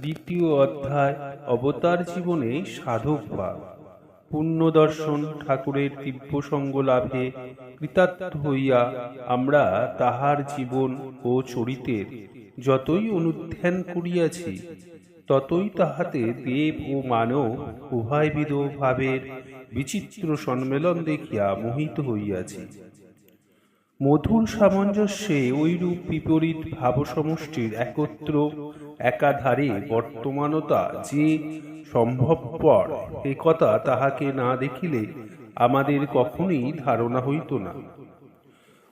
দ্বিতীয় অধ্যায় অবতার জীবনে সাধক ভাব। পুণ্য দর্শন ঠাকুরের দিব্য সঙ্গ লাভে কৃতার্থ হইয়া আমরা তাহার জীবন ও চরিতের যতই অনুধ্যান করিয়াছি, ততই তাহাতে দেব ও মানব উভয়বিধ ভাবের বিচিত্র সম্মেলন দেখিয়া মোহিত হইয়াছি। মধুর সামঞ্জস্যে ঐরূপ বিপরীত ভাবসমষ্টির একত্র একাধারে বর্তমানতা যে সম্ভবপর, এ কথা তাহাকে না দেখিলে আমাদের কখনই ধারণা হইত না।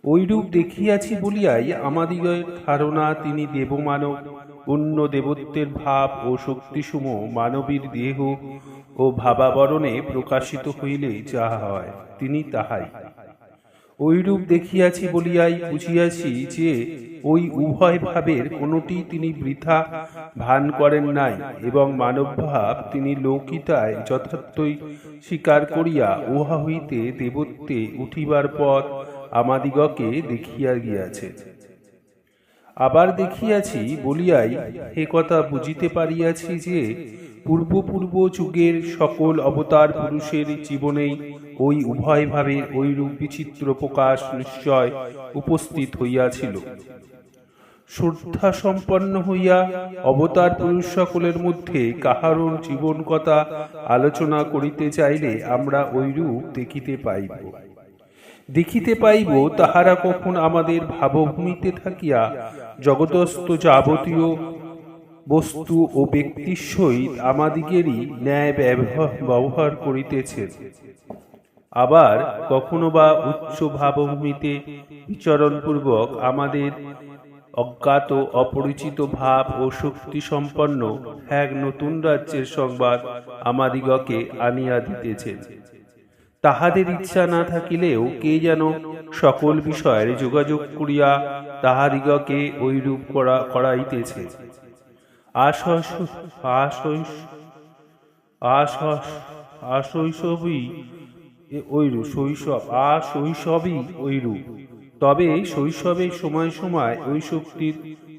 ঐরূপ দেখিয়াছি বলিয়াই আমাদিগের ধারণা তিনি দেবমানব, অন্য দেবত্বের ভাব ও শক্তিসমূহ মানবীর দেহ ও ভাবাবরণে প্রকাশিত হইলে যাহা হয় তিনি তাহাই। ঐরূপ দেখিয়াছি বলিয়াই বুঝিয়াছি যে ওই উভয় ভাবের কোনটি তিনি বৃথা ভান করেন নাই, এবং মানবভাব তিনি লৌকিতায় যথার্থই স্বীকার করিয়া উহা হইতে দেবত্বে উঠিবার পথ আমাদিগকে দেখিয়া গিয়াছে। আবার দেখিয়াছি বলিয়াই এ কথা বুঝিতে পারিয়াছি যে পূর্ব যুগের সকল অবতার পুরুষের জীবনেই ওই উভয় ভাবের ঐরূপ বিচিত্র প্রকাশ নিশ্চয় উপস্থিত হইয়াছিল। শ্রদ্ধা সম্পন্ন হইয়া অবতার পুরুষ সকলের মধ্যে কাহারোর জীবন কথা আলোচনা করিতে চাইলে আমরা ঐরূপ দেখিতে পাইব তাহারা কখন আমাদের ভাবভূমিতে থাকিয়া জগতস্থ যাবতীয় বস্তু ও ব্যক্তির সহিত আমাদিগেরই ন্যায় ব্যবহার করিতেছেন, আবার কখনো বা উচ্চ ভাবভূমিতে বিচরণপূর্বক আমাদের অজ্ঞাত অপরিচিত ভাব ও শক্তি সম্পন্ন এক নতুন রাজ্যের সংবাদ আমাদিগকে আনিয়া দিতেছেন। তাহাদের ইচ্ছা না থাকিলেও কে যেন সকল বিষয়ের যোগাযোগ করিয়া তাহাদিগকে ঐরূপ করাইতেছে। শৈশবই ঐরূপ। তবে শৈশবে সময় সময় ওই শক্তির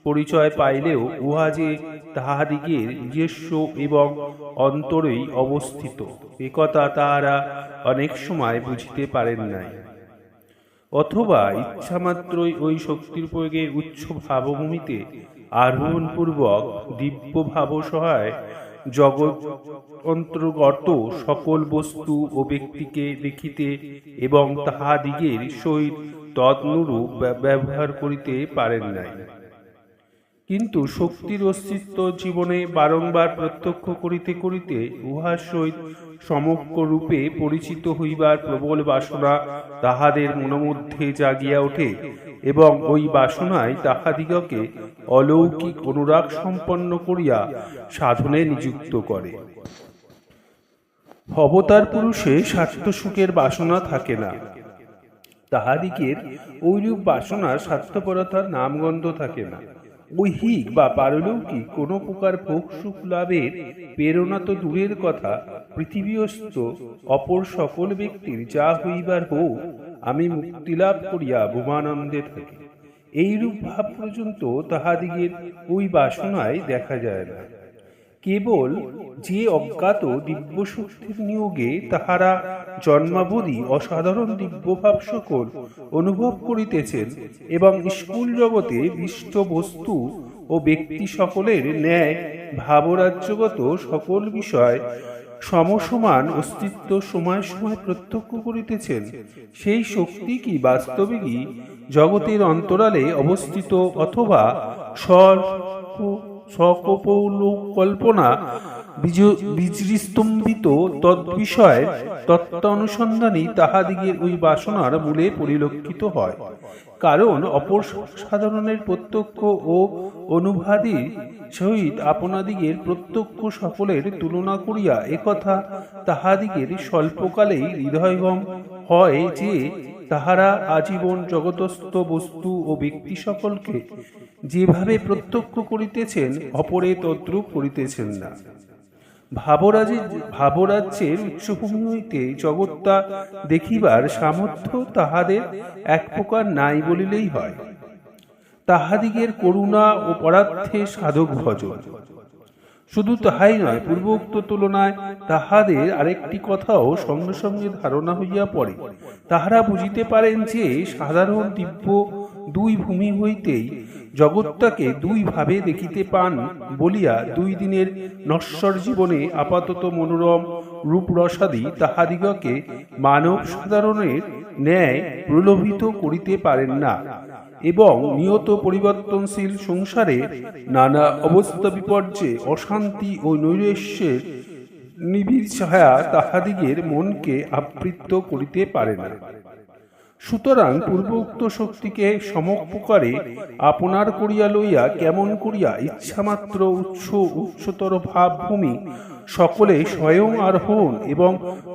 পরিচয় পাইলেও উহা যে তাহাদিগের নিজস্ব এবং অন্তরেই অবস্থিত, একথা তাহারা অনেক সময় বুঝিতে পারেন নাই, অথবা ইচ্ছামাত্রই ওই শক্তির প্রয়োগে উচ্চ ভাবভূমিতে আরোহণপূর্বক দিব্য ভাব সহায় জগৎ অন্তর্গত সকল বস্তু ও ব্যক্তিকে দেখিতে এবং তাহাদিগের সহিত তদনুরূপ ব্যবহার করিতে পারেন নাই। কিন্তু শক্তির অস্তিত্ব জীবনে বারংবার প্রত্যক্ষ করিতে করিতে উহার সহিত সমগ্র রূপে পরিচিত হইবার প্রবল বাসনা তাহাদের মনোমধ্যে জাগিয়া ওঠে, এবং ওই বাসনায় তাহাদিগকে অলৌকিক অনুরাগ সম্পন্ন করিয়া সাধনে নিযুক্ত করে। অবতার পুরুষে স্বার্থ সুখের বাসনা থাকে না, তাহাদিগের ঐরূপ বাসনার স্বার্থপরতার নামগন্ধ থাকে না। ঐহিক বা পারলৌকিক কোন প্রকার ভোগ সুখ লাভের প্রেরণা তো দূরের কথা, পৃথিবীস্থ অপর সকল ব্যক্তির যা হইবার হোক, আমি মুক্তিলাভ করিয়া ভূমানন্দে থাকি, এইরূপ ভাব পর্যন্ত তাহাদিগের ওই বাসনায় দেখা যায় না। কেবল যে অজ্ঞাত দিব্য শক্তির নিয়োগে তাহারা জন্মাবধি অসাধারণ দিব্যভাব সকল অনুভব করিতেছেন, এবং স্কুল জগতে বিষ্ট বস্তু ও ব্যক্তি সকলের ন্যায় ভাবরাজ্যগত সকল বিষয় সমসমান অস্তিত্ব সময় সময় প্রত্যক্ষ করিতেছেন, সেই শক্তি কি বাস্তবিকই জগতের অন্তরালে অবস্থিত, অথবা সকল্পনা বীজস্তম্ভিত তদ্বিষয়ের তত্ত্ব অনুসন্ধানই তাহাদিগের ওই বাসনার মূলে পরিলক্ষিত হয়। কারণ অপর সাধারণের প্রত্যক্ষ ও অনুভাদির সহিত আপনাদিগের প্রত্যক্ষ সকলের তুলনা করিয়া একথা তাহাদিগের স্বল্পকালেই হৃদয়ঙ্গম হয় যে তাহারা আজীবন জগতস্থ বস্তু ও ব্যক্তি সকলকে যেভাবে প্রত্যক্ষ করিতেছেন, অপরে তদ্রূপ করিতেছেন না। ভাবরাজ্যের উচ্চভূমি হইতে জগৎটা দেখিবার সামর্থ্য তাহাদের এক প্রকার নাই বলিলেই হয়। তাহাদিগের করুণা ও পরার্থে সাধক ভজন। শুধু তাহাই নয়, পূর্বোক্ত তুলনায় তাহাদের আরেকটি কথাও সঙ্গে সঙ্গে ধারণা হইয়া পড়ে। তাহারা বুঝিতে পারেন যে সাধারণ দিব্য দুই ভূমি হইতেই জগৎটাকে দুই ভাবে দেখিতে পান বলিয়া দুই দিনের নশ্বর জীবনে আপাতত মনোরম রূপরসাদি তাহাদিগকে মানব সাধারণের ন্যায় প্রলোভিত করিতে পারেন না, এবং নিয়ত পরিবর্তনশীল সংসারে নানা অবস্থা বিপর্যয়ে অশান্তি ও নৈরাশ্যের নিবিড় ছায়া তাহাদিগের মনকে আবৃত করিতে পারে না। সুতরাং পূর্বোক্ত শক্তিকে সমপ্রকারে আপনার করিয়া লইয়া কেমন করিয়া ইচ্ছামাত্র উচ্চতর ভাবভূমি সকলে স্বয়ং আরোহণ এবং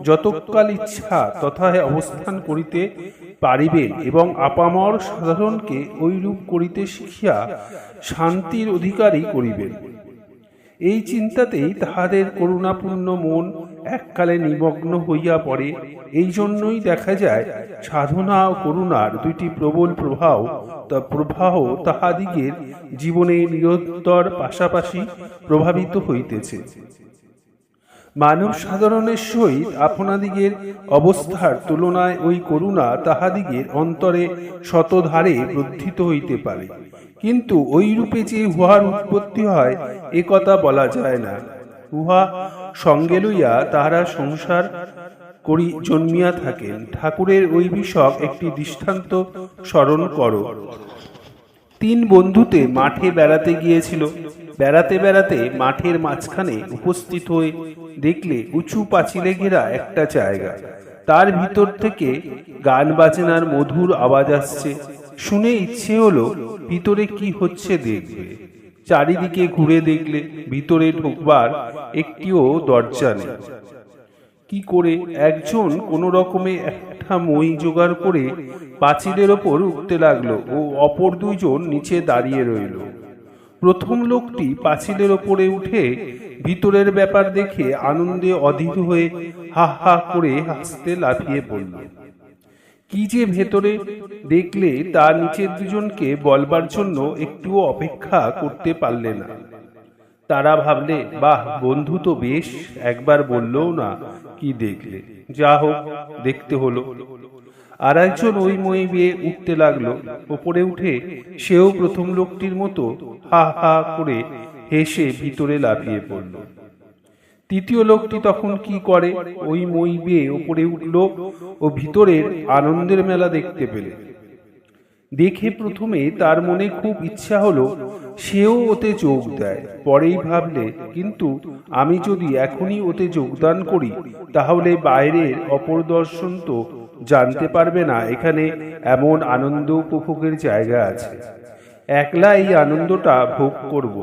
যতকাল ইচ্ছা তথায় অবস্থান করিতে পারিবেন এবং আপামর সাধারণকে ঐরূপ করিতে শিখিয়া শান্তির অধিকারী করিবেন, এই চিন্তাতেই তাহাদের করুণাপূর্ণ মন এককালে নিমগ্ন হইয়া পড়ে। এই জন্যই দেখা যায় সাধনা ও করুণার দুইটি প্রবল প্রবাহ তাহাদিগের জীবনে নিরন্তর পাশাপাশি প্রভাবিত হইতেছে। মানব সাধারণের সহিত আপনাদিগের অবস্থার তুলনায় ওই করুণা তাহাদিগের অন্তরে শতধারে বর্ধিত হইতে পারে, কিন্তু ওই রূপে যে উহার উৎপত্তি হয় এ কথা বলা যায় না। উহা সঙ্গে লইয়া তাহারা সংসার করি জন্মিয়া থাকেন। ঠাকুরের ওই বিষয় একটি দৃষ্টান্ত স্মরণ করো। তিন বন্ধুতে মাঠে বেড়াতে গিয়েছিল। বেড়াতে বেড়াতে মাঠের মাঝখানে উপস্থিত হয়ে দেখলে উঁচু পাঁচিলে ঘেরা একটা জায়গা, তার ভিতর থেকে গান বাজনার মধুর আওয়াজ আসছে। শুনে ইচ্ছে হলো ভিতরে কি হচ্ছে দেখবে। চারিদিকে ঘুরে দেখলে ভিতরে ঢুকবার একটিও দরজা নেই। কি করে একজন কোনো রকমে একটা মই জোগাড় করে পাঁচিলের ওপর উঠতে লাগলো ও অপর দুইজন নিচে দাঁড়িয়ে রইল। প্রথম লোকটি পাঁচিলের ওপরে উঠে ভিতরের ব্যাপার দেখে আনন্দে অধীর হয়ে হা হা করে হাসতে লাফিয়ে পড়ল। কি যে ভেতরে দেখলে তা নিচের দুজনকে বলবার জন্য একটুও অপেক্ষা করতে পারলে না। তারা ভাবলে, বাহ, বন্ধু তো বেশ, একবার বললেও না কি দেখলে, যা হোক দেখতে হলো। আর একজন ওই মই বেয়ে উঠতে লাগলো। ওপরে উঠে সেও প্রথম লোকটির মতো হা হা করে হেসে ভিতরে লাফিয়ে পড়ল। তৃতীয় লোকটি তখন কি করে, ওই মই বেয়ে ওপরে উঠল ও ভিতরের আনন্দের মেলা দেখতে পেল। দেখে প্রথমে তার মনে খুব ইচ্ছা হলো সেও ওতে যোগ দেয়। পরেই ভাবলে, কিন্তু আমি যদি এখনই ওতে যোগদান করি তাহলে বাইরের অপরদর্শন তো জানতে পারবে না এখানে এমন আনন্দ উপভোগের জায়গা আছে। একলা এই আনন্দটা ভোগ করব,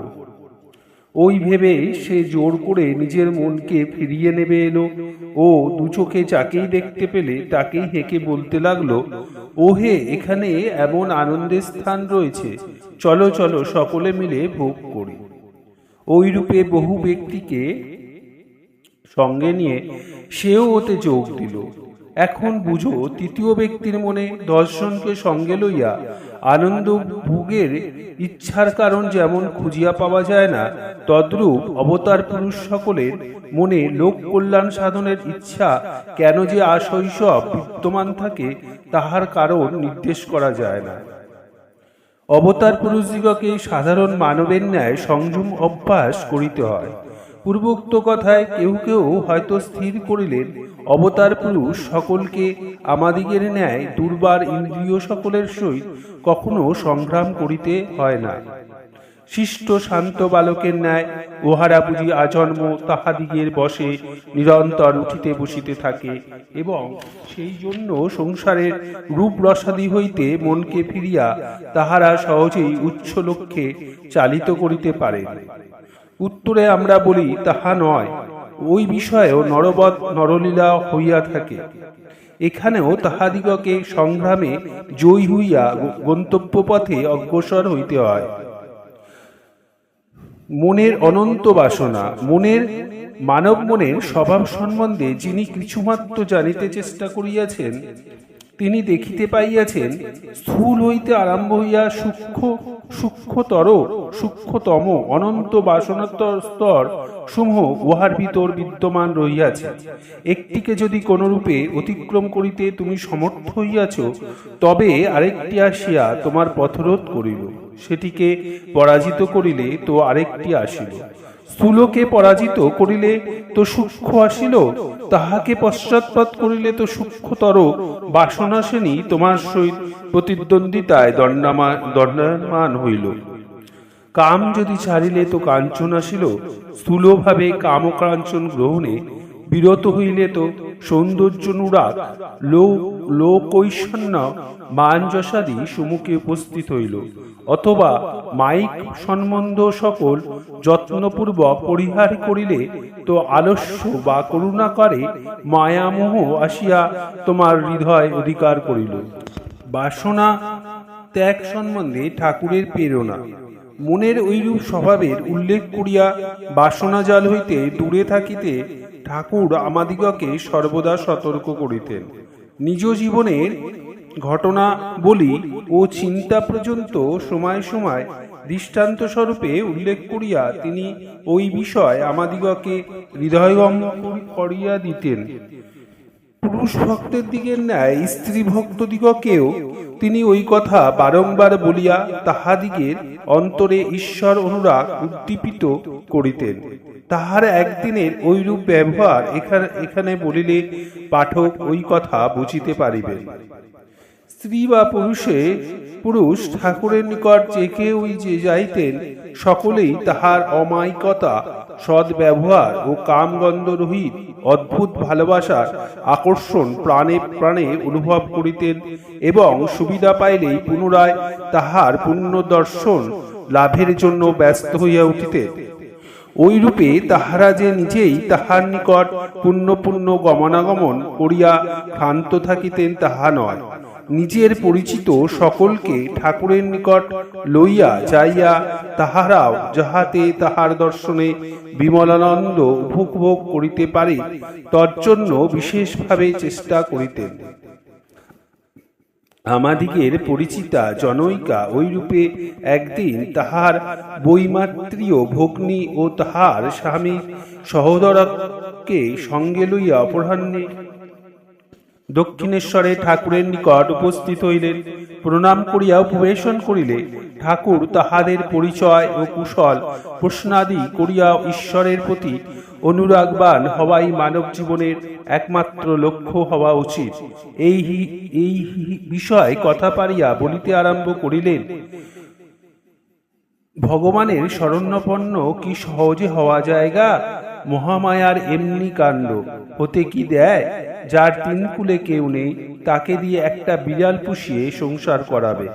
ওই ভেবে সে জোর করে নিজের মনকে ফিরিয়ে নেবে এলো ও দু চোখে যাকেই দেখতে পেলে তাকেই হেঁকে বলতে লাগলো, ওহে, এখানে এমন আনন্দের স্থান রয়েছে, চলো চলো সকলে মিলে ভোগ করি। ওই রূপে বহু ব্যক্তিকে সঙ্গে নিয়ে সেও ওতে যোগ দিল। এখন বুঝো, তৃতীয় ব্যক্তির মনে 10 জনকে সঙ্গে লইয়া আনন্দ ভোগের ইচ্ছার কারণ যেমন খুঁজিয়া পাওয়া যায় না, তদ্রূপ অবতার পুরুষ সকলের মনে লোক কল্যাণ সাধনের ইচ্ছা কেন যে আশৈশব বিদ্যমান থাকে তাহার কারণ নির্দেশ করা যায় না। অবতার পুরুষদিগকে সাধারণ মানবের ন্যায় সংযম অভ্যাস করিতে হয়। পূর্বোক্ত কথায় কেউ কেউ হয়তো স্থির করিলেন, অবতার পুরুষ সকলকে আমাদিগের ন্যায় দুর্বার ইন্দ্রিয় সকলের সহিত কখনো সংগ্রাম করিতে হয় না। শিষ্ট শান্ত বালকের ন্যায় ওহারা বুঝি আজন্ম তাহাদিগের বশে নিরন্তর উঠিতে বসিতে থাকে এবং সেই জন্য সংসারের রূপ রসাদি হইতে মনকে ফিরিয়া তাহারা সহজেই উচ্চ লক্ষ্যে চালিত করিতে পারে। উত্তরে আমরা বলি, তাহা নয়, ওই বিষয়েও নরবৎ নরলীলা হইয়া থাকে। এখানেও তাহাদিগকে সংগ্রামে জয়ী হইয়া গন্তব্য পথে অগ্রসর হইতে হয়। মনের অনন্ত বাসনা, মানব মনের স্বভাব সম্বন্ধে যিনি কিছুমাত্র জানিতে চেষ্টা করিয়াছেন তিনি দেখিতে পাইয়াছেন স্থূল হইতে আরম্ভ হইয়া সূক্ষ্মতম অনন্ত বাসনাত্মক স্তর সমূহ উহার ভিতর বিদ্যমান রহিয়াছে। একটিকে যদি কোনরূপে অতিক্রম করিতে তুমি সমর্থ হইয়াছ, তবে আরেকটি আসিয়া তোমার পথরোধ করিল, সেটিকে পরাজিত করিলে তো আরেকটি আসিল। স্থূলকে পরাজিত করিলে তো সূক্ষ্ম আসিল, তাহাকে পশ্চাৎপদ করিলে তো সূক্ষ্মতর বাসনাসেনী তোমার সহিত প্রতিদ্বন্দ্বিতায় দণ্ডায়মান হইল। কাম যদি ছাড়িলে তো কাঞ্চন আসিল, স্থূলভাবে কামকাঞ্চন গ্রহণে বিরত হইলে তো সৌন্দর্যানুরাগ লোকৈষণ্য মান যশাদি সম্মুখে উপস্থিত হইল, অথবা মাইক সম্বন্ধ সকল যত্নপূর্বক পরিহার করিলে তো আলস্য বা করুণা করে মায়ামোহ আসিয়া তোমার হৃদয় অধিকার করিল। বাসনা ত্যাগ সম্বন্ধে ঠাকুরের প্রেরণা। মনের ঐরূপ স্বভাবের উল্লেখ করিয়া বাসনা জাল হইতে দূরে থাকিতে ঠাকুর আমাদিগকে সর্বদা সতর্ক করিতেন। নিজ জীবনের ঘটনা বলি ও চিন্তা পর্যন্ত সময় সময় দৃষ্টান্ত স্বরূপে উল্লেখ করিয়া তিনি ওই বিষয় আমাদিগকে হৃদয়ঙ্গম করিয়া দিতেন। পুরুষ ভক্তের দিকে ন্যায় স্ত্রী ভক্তদিগকেও তিনি ওই কথা বারংবার বলিয়া তাহাদিগের অন্তরে ঈশ্বর অনুরাগ উদ্দীপিত করিতেন। তাহার একদিনের ঐরূপ ব্যবহার এখানে বলিলে পাঠক ওই কথা বুঝিতে পারিবেন। স্ত্রী বা পুরুষ ঠাকুরের নিকট যে কেউই যে যাইতেন, সকলেই তাহার অমায়িকতা, সদ্ব্যবহার ও কামগন্ধ রহিত অদ্ভুত ভালোবাসার আকর্ষণ প্রাণে প্রাণে অনুভব করিতেন এবং সুবিধা পাইলেই পুনরায় তাহার পুণ্য দর্শন লাভের জন্য ব্যস্ত হইয়া উঠিতেন। ওইরূপে তাহারা যে নিজেই তাহার নিকট পুণ্য গমনাগমন করিয়া ক্ষান্ত থাকিতেন তাহা নয়, নিজের পরিচিত সকলকে ঠাকুরের নিকট লইয়া যাইয়া তাহারাও যাহাতে তাহার দর্শনে বিমলানন্দ উপভোগ করিতে পারে তজ্জন্য বিশেষভাবে চেষ্টা করিতেন। আমাদিগের পরিচিতা জনৈকা ওইরূপে একদিন তাহার বৈমাত্রীয় ভগ্নী ও তাহার স্বামী সহোদরকে সঙ্গে লইয়া অপরাহ্নে দক্ষিণেশ্বরে ঠাকুরের নিকট উপস্থিত হইলেন। প্রণাম করিয়া উপবেশন করিলে ঠাকুর তাহাদের পরিচয় ও কুশল প্রশ্নাদি করিয়া ঈশ্বরের প্রতি অনুরাগবান হওয়াই মানব জীবনের একমাত্র লক্ষ্য হওয়া উচিত, এই বিষয় কথা পারিয়া বলিতে আরম্ভ করিলেন। ভগবানের শরণ্যপন্ন কি সহজে হওয়া জায়গা? মহামায়ার এমনি কাণ্ড হতে কি দেয়? যার তিন কুলে কেউ নেই, তাকে দিয়ে একটা বিড়াল পুষিয়ে সংসার করাবে,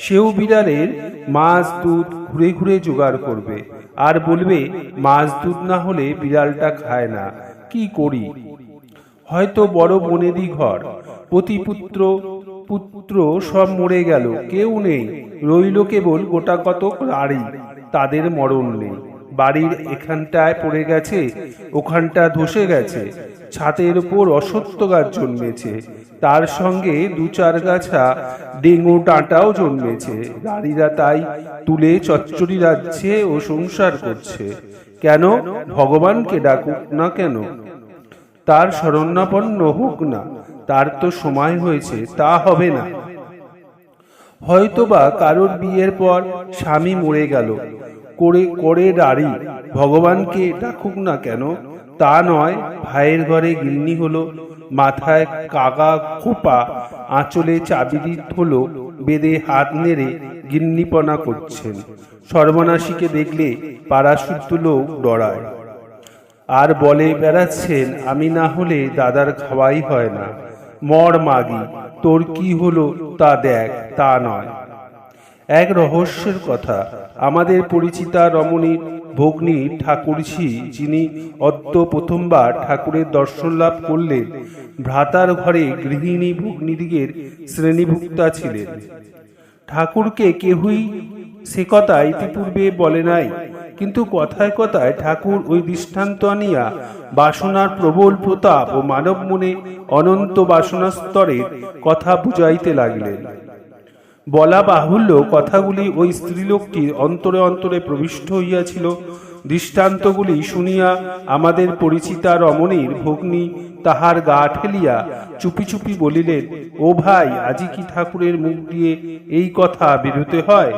সেও বিড়ালের মাছ দুধ ঘুরে ঘুরে জোগাড় করবে, আর বলবে মাছ দুধ না হলে বিড়ালটা খায় না। কি করি? হয়তো বড় বনেদি ঘর, পুত্র সব মরে গেল, কেউ নেই, রইল কেবল গোটা কতক নারী, তাদের মরণ নেই। বাড়ির এখানটায় পড়ে গেছে, ওখানটা ধসে গেছে, ছাতের উপর অশ্বত্থ গাছ জন্মেছে, তার সঙ্গে দু চার গাছা ডেঙ্গু ডাঁটাও জন্মেছে, নারীরা তাই তুলে চচ্চড়ি রাখছে ও সংসার করছে। কেন? ভগবানকে ডাকুক না কেন, তার শরণাপন্ন হোক না, তার তো সময় হয়েছে, তা হবে না। হয়তোবা কারোর বিয়ের পর স্বামী মরে গেল, করে নারী, ভগবানকে ডাকুক না কেন, তা নয়। ভাইয়ের ঘরে গিন্নি হলো, মাথায় কাগা খোপা, আঁচলে চাবিরি হলো, বেদে হাত নেড়ে গিন্নিপনা করছেন। সর্বনাশীকে দেখলে পাড়া শুদ্ধ লোক ডরায়, আর বলে বেড়াচ্ছেন আমি না হলে দাদার খাওয়াই হয় না, মর মাগি, তোর কি হলো তা দেখ। তা নয়। এক রহস্যের কথা, আমাদের পরিচিতা রমণীর ভগ্নী ঠাকুরঝি, যিনি অদ্য প্রথমবার ঠাকুরের দর্শন লাভ করলেন, ভ্রাতার ঘরে গৃহিণী ভগ্নীদিগের শ্রেণীভুক্তা ছিলেন। ঠাকুরকে কেহই সে কথা ইতিপূর্বে বলে নাই, কিন্তু কথায় কথায় ঠাকুর ওই দৃষ্টান্ত আনিয়া বাসনার প্রবল প্রতাপ ও মানব মনে অনন্ত বাসনা স্তরের কথা বুঝাইতে লাগিলেন। বলা বাহুল্য, কথাগুলি ওই স্ত্রীলোকটির অন্তরে অন্তরে প্রবিষ্ট হইয়াছিল। দৃষ্টান্তগুলি শুনিয়া আমাদের পরিচিতা রমণীর ভগ্নী তাহার গা ঠেলিয়া চুপি চুপি বলিলেন, ও ভাই, আজি কি ঠাকুরের মুখ দিয়ে এই কথা বেরোতে হয়?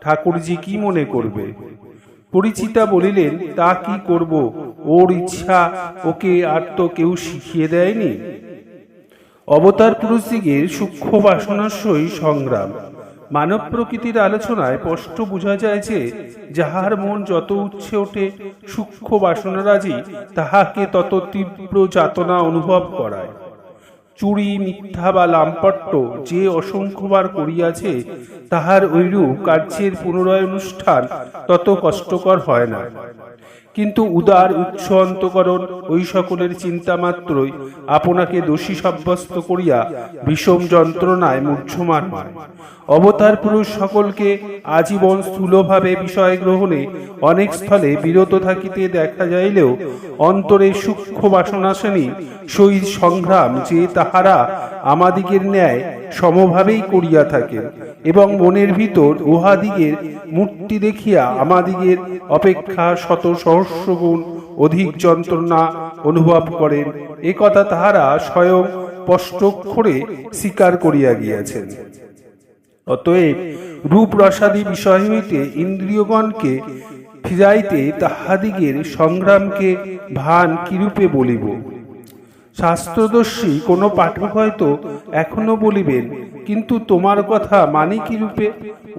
ঠাকুরজি কি মনে করবে? পরিচিতা বলিলেন, তা কি করব, ওর ইচ্ছা, ওকে আর তো কেউ শিখিয়ে দেয়নি। অবতার পুরুষদিগের সূক্ষ্ম বাসনার সহিত সংগ্রাম। মানব প্রকৃতির আলোচনায় স্পষ্ট বোঝা যায় যে, যাহার মন যত উচ্চে ওঠে সূক্ষ্ম বাসনারাজি তাহাকে তত তীব্র যাতনা অনুভব করায়। চুরি, মিথ্যা বা লাম্পট্য যে অসংখ্যবার করিয়াছে, তাহার ঐরূপ কার্যের পুনরায় অনুষ্ঠান তত কষ্টকর হয় না। কিন্তু উদার উচ্চ অন্তঃকরণ ওই সকলের চিন্তা মাত্রই আপনাকে দোষী সাব্যস্ত করিয়া বিষম যন্ত্রণায় মূর্ছমান হয়। অবতার পুরুষ সকলকে আজীবন স্থূলভাবে বিষয় গ্রহণে অনেক স্থলে বিরত থাকিতে দেখা যাইলেও অন্তরে সূক্ষ্ম বাসনাশ্রেণী সহিত সংগ্রাম যে তাহারা আমাদিগের ন্যায় সমভাবেই করিয়া থাকেন এবং মনের ভিতর উহাদিগের মূর্তি দেখিয়া আমাদিগের অপেক্ষা শত সহস্র গুণ অধিক যন্ত্রণা অনুভব করেন, এ কথা তাহারা স্বয়ং স্পষ্টক্ষরে স্বীকার করিয়া গিয়াছেন। অতএব রূপ রসাদি বিষয় হইতে ইন্দ্রিয়গণকে ফিরাইতে তাহাদিগের সংগ্রামকে ভান কিরূপে বলিব? শাস্ত্রদর্শী কোনো পাঠক হয়তো এখনো বলিবেন, কিন্তু তোমার কথা মানি কিরূপে?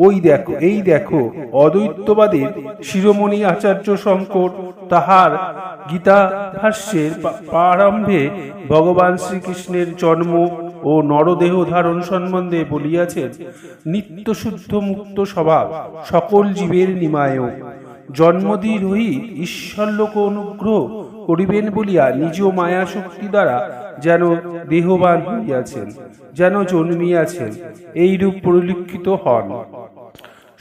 ওই দেখো, এই দেখো, অদ্বৈতবাদের শিরোমণি আচার্য শঙ্কর তাহার গীতা ভাষ্যের প্রারম্ভে ভগবান শ্রীকৃষ্ণের জন্ম ও নরদেহ ধারণ সম্বন্ধে বলিয়াছেন, নিত্য শুদ্ধ মুক্ত স্বভাব সকল জীবের নিমায়ক, জন্মদি রহিত ঈশ্বরলোক অনুগ্রহ করিবেন বলিয়া নিজ মায়া শক্তি দ্বারা যেন দেহবান হইয়াছেন, যেন জন্মিয়াছেন, এইরূপ পরিলক্ষিত হন।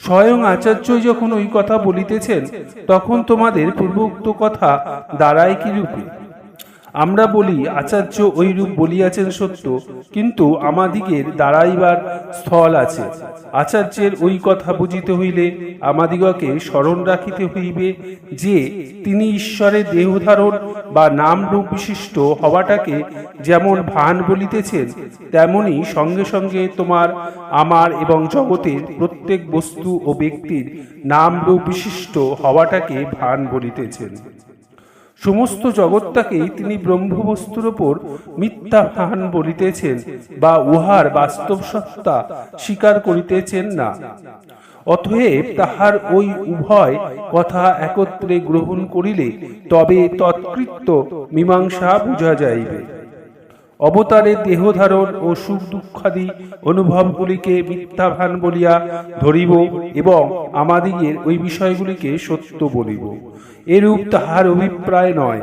স্বয়ং আচার্য যখন ওই কথা বলিতেছেন, তখন তোমাদের পূর্বোক্ত কথা দাঁড়ায় কিরূপে? আমরা বলি, আচার্য ওইরূপ বলিয়াছেন সত্য, কিন্তু আমাদিগের দাঁড়াইবার স্থল আছে। আচার্যের ওই কথা বুঝিতে হইলে আমাদিগকে স্মরণ রাখিতে হইবে যে, তিনি ঈশ্বরের দেহধারণ বা নাম রূপ বিশিষ্ট হওয়াটাকে যেমন ভান বলিতেছেন, তেমনি সঙ্গে সঙ্গে তোমার, আমার এবং জগতের প্রত্যেক বস্তু ও ব্যক্তির নাম রূপ বিশিষ্ট হওয়াটাকে ভান বলিতেছেন। সমস্ত জগৎটাকেই তিনি ব্রহ্মবস্তুর ওপর মিথ্যা ভান বলিতেছেন বা উহার বাস্তব সত্তা স্বীকার করিতেছেন না। অতএব তাহার ওই উভয় কথা একত্রে গ্রহণ করিলে তবে তৎকৃত্য মীমাংসা বুঝা যাইবে। অবতারের দেহধারণ ও সুখ দুঃখাদি অনুভবগুলিকে মিথ্যা ভান বলিয়া ধরিব এবং আমাদিগের ওই বিষয়গুলিকে সত্য বলিব, এরূপ তাহার অভিপ্রায় নয়।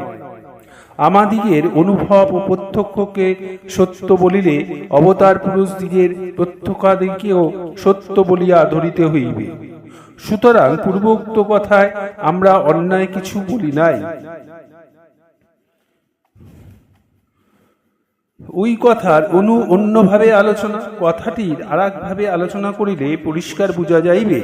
আমাদিগের অনুভব ও প্রত্যক্ষকে সত্য বলিলে অবতার পুরুষদিগের প্রত্যক্ষাদিকেও সত্য বলিয়া ধরিতে হইবে। সুতরাং পূর্বোক্ত কথায় আমরা অন্যায় কিছু বলি নাই। ওই কথার অন্যভাবে আলোচনা, কথাটির আর একভাবে আলোচনা করিলে পরিষ্কার বুঝা যাইবে।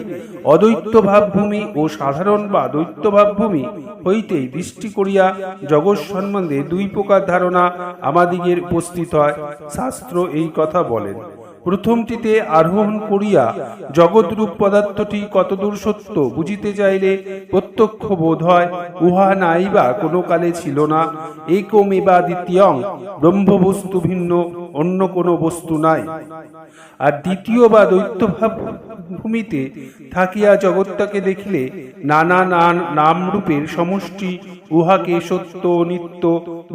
অদ্বৈত ভাবভূমি ও সাধারণ বা দ্বৈত ভাবভূমি হইতেই দৃষ্টি করিয়া জগৎ সম্বন্ধে দুই প্রকার ধারণা আমাদিগের উপস্থিত হয়। শাস্ত্র এই কথা বলেন। প্রথমটিতে আরোহণ করিয়া জগৎরূপ পদার্থটি কতদূর সত্য বুঝিতে চাইলে প্রত্যক্ষ বোধ হয় উহা নাই বা কোনো কালে ছিল না। একমেবা দ্বিতীয়ং, ব্রহ্মবস্তু ভিন্ন অন্য কোনো বস্তু নাই। আর দ্বিতীয় বা দ্বৈত ভাব ভূমিতে থাকিয়া জগৎটাকে দেখিলে নানা নাম রূপের সমষ্টি উহাকে সত্য নিত্য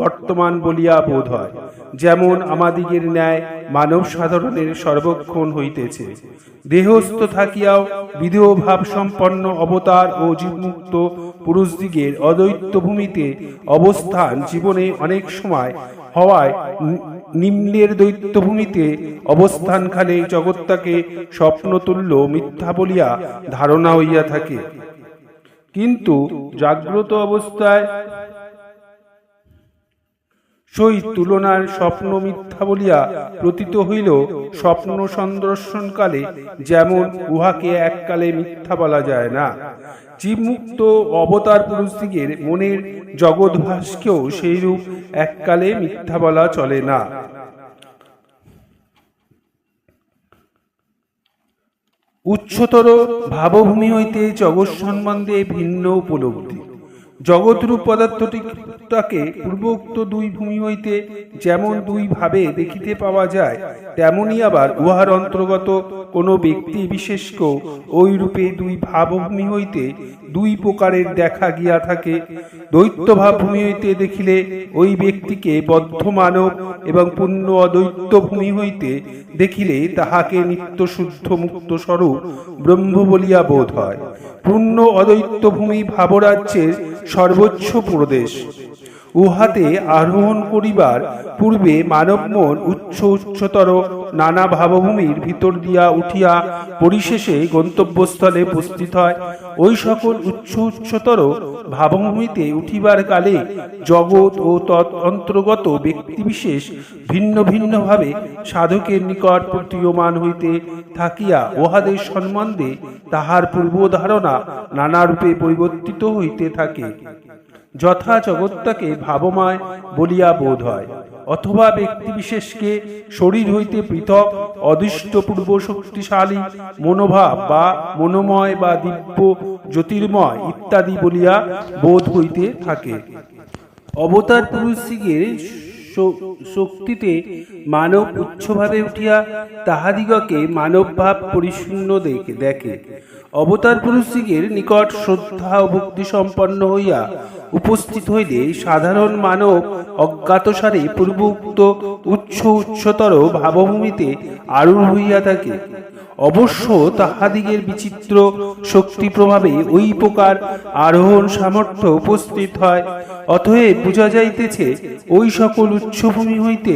বর্তমান বলিয়া বোধ হয়। যেমন আমাদিগের ন্যায় মানব সাধারণের সর্বক্ষণ হইতেছে। দেহস্থ থাকিয়াও বিদেহ ভাব সম্পন্ন অবতার ও জীবমুক্ত পুরুষদিগের অদ্বৈত ভূমিতে অবস্থান জীবনে অনেক সময় হওয়ায় নিম্নের দৈত্য ভূমিতে অবস্থানখানে জগৎটাকে স্বপ্নতুল্য মিথ্যা বলিয়া ধারণা হইয়া থাকে। কিন্তু জাগ্রত অবস্থায় সহিত তুলনার স্বপ্ন মিথ্যা বলিয়া প্রতীত হইল, স্বপ্ন সন্দর্শনকালে যেমন উহাকে এককালে মিথ্যা বলা যায় না, জীবমুক্ত অবতার পুরুষদিগের মনের জগৎভাসকেও সেইরূপ এককালে মিথ্যা বলা চলে না। উচ্চতর ভাবভূমি হইতে জগৎ সম্বন্ধে ভিন্ন উপলব্ধি। জগৎরূপ পদার্থটিকে পূর্বোক্ত দুই ভূমি হইতে যেমন দুই ভাবে দেখিতে পাওয়া যায়, তেমনি আবার উহার অন্তর্গত কোনো ব্যক্তি বিশেষকেও ওই রূপে দুই ভাবভূমি হইতে দুই প্রকারের দেখা গিয়া থাকে। দ্বৈত ভাবভূমি হইতে দেখিলে ওই ব্যক্তিকে বদ্ধ মানব, এবং পূর্ণ অদ্বৈত ভূমি হইতে দেখিলে তাহাকে নিত্য শুদ্ধ মুক্ত স্বরূপ ব্রহ্ম বলিয়া বোধ হয়। পূর্ণ অদ্বৈত ভূমি ভাবরাজ্যের সর্বোচ্চ প্রদেশ। উহাতে আরোহণ করিবার পূর্বে মানব মন উচ্চতর নানা ভাবভূমির ভিতর দিয়া উঠিয়া পরিশেষে গন্তব্যস্থলে উপস্থিত হয়। ওই সকল উচ্চতর ভাবভূমিতে উঠিবার কালে জগৎ ও তৎ অন্তর্গত ব্যক্তিবিশেষ ভিন্ন ভিন্নভাবে সাধকের নিকট প্রতীয়মান হইতে থাকিয়া উহাদের সম্বন্ধে তাহার পূর্বধারণা নানারূপে পরিবর্তিত হইতে থাকে। যথা জগৎটাকে ভাবময় বলিয়া বোধ হয়, অথবা ব্যক্তিবিশেষকে শরীর হইতে পৃথক অদৃষ্ট পূর্ব শক্তিশালী মনোভাব বা মনোময় বা দিব্য জ্যোতির্ময় ইত্যাদি বলিয়া বোধ হইতে থাকে। অবতার পুরুষদিগের শক্তিতে মানব উচ্চভাবে উঠিয়া তাহাদিগকে মানবভাব পরিশূন্য দেখে। অবতার পুরুষদিগের নিকট শ্রদ্ধা ও ভক্তি সম্পন্ন হইয়া উপস্থিত হইলে সাধারণ মানব অজ্ঞাতসারে পূর্বোক্ত উচ্চতর ভাবভূমিতে আরূঢ় হইয়া থাকে। অবশ্য তাহাদিগের বিচিত্র শক্তি প্রভাবে ওই প্রকার আরোহণ সামর্থ্য উপস্থিত হয়। অতএব বুঝা যাইতেছে, ওই সকল উচ্চভূমি হইতে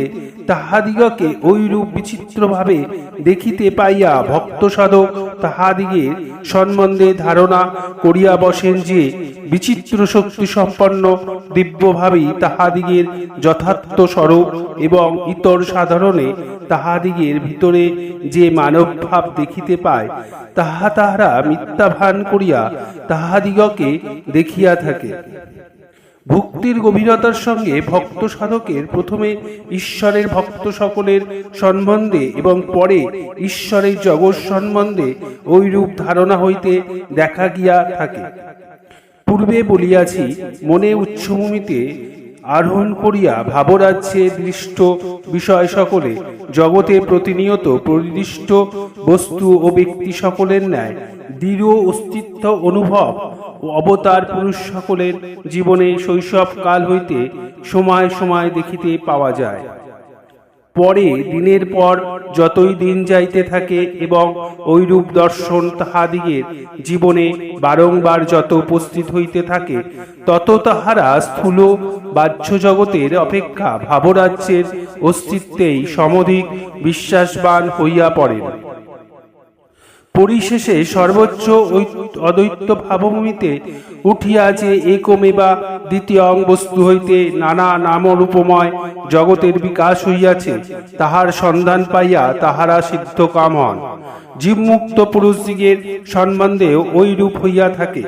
তাহাদিগকে ওইরূপ বিচিত্রভাবে দেখিতে পাইয়া ভক্ত সাধক তাহাদিগের সম্বন্ধে ধারণা করিয়া বসেন যে বিচিত্র শক্তি সম্পন্ন দিব্যভাবেই তাহাদিগের যথার্থ স্বরূপ, এবং ইতর সাধারণে তাহাদিগের ভিতরে যে মানব ভাব দেখিতে পায় তাহারা মিথ্যা ভান করিয়া তাহাদিগকে দেখিয়া থাকে। ভক্তির গভীরতার সঙ্গে ভক্ত সাধকের প্রথমে ঈশ্বরের ভক্ত সকলের সম্বন্ধে এবং পরে ঈশ্বরের জগৎ সম্বন্ধে ওইরূপ ধারণা হইতে দেখা গিয়া থাকে। পূর্বে বলিয়াছি, মনে উচ্চভূমিতে আরোহণ করিয়া ভাবরাজ্যে দৃষ্ট বিষয় সকলে জগতে প্রতিনিয়ত পরিদৃষ্ট বস্তু ও ব্যক্তি সকলের ন্যায় দৃঢ় অস্তিত্ব অনুভব অবতার পুরুষ সকলের জীবনে শৈশব কাল হইতে সময় সময় দেখিতে পাওয়া যায়। পরে দিনের পর যতই দিন যাইতে থাকে এবং ঐরূপ দর্শন তাহাদিগের জীবনে বারংবার যত উপস্থিত হইতে থাকে, তত তাহারা স্থূল বাহ্য জগতের অপেক্ষা ভাবরাজ্যের অস্তিত্বেই সমধিক বিশ্বাসবান হইয়া পড়েন। পরিশেষে সর্বোচ্চ অদ্বৈত ভাবভূমিতে উঠিয়া যে একমেবা দ্বিতীয় বস্তু হইতে নানা নামরূপময় জগতের বিকাশ হইয়াছে, তাহার সন্ধান পাইয়া তাহারা সিদ্ধকাম হন। জীবমুক্ত পুরুষদিগের সম্বন্ধেও ওই রূপ হইয়া থাকে।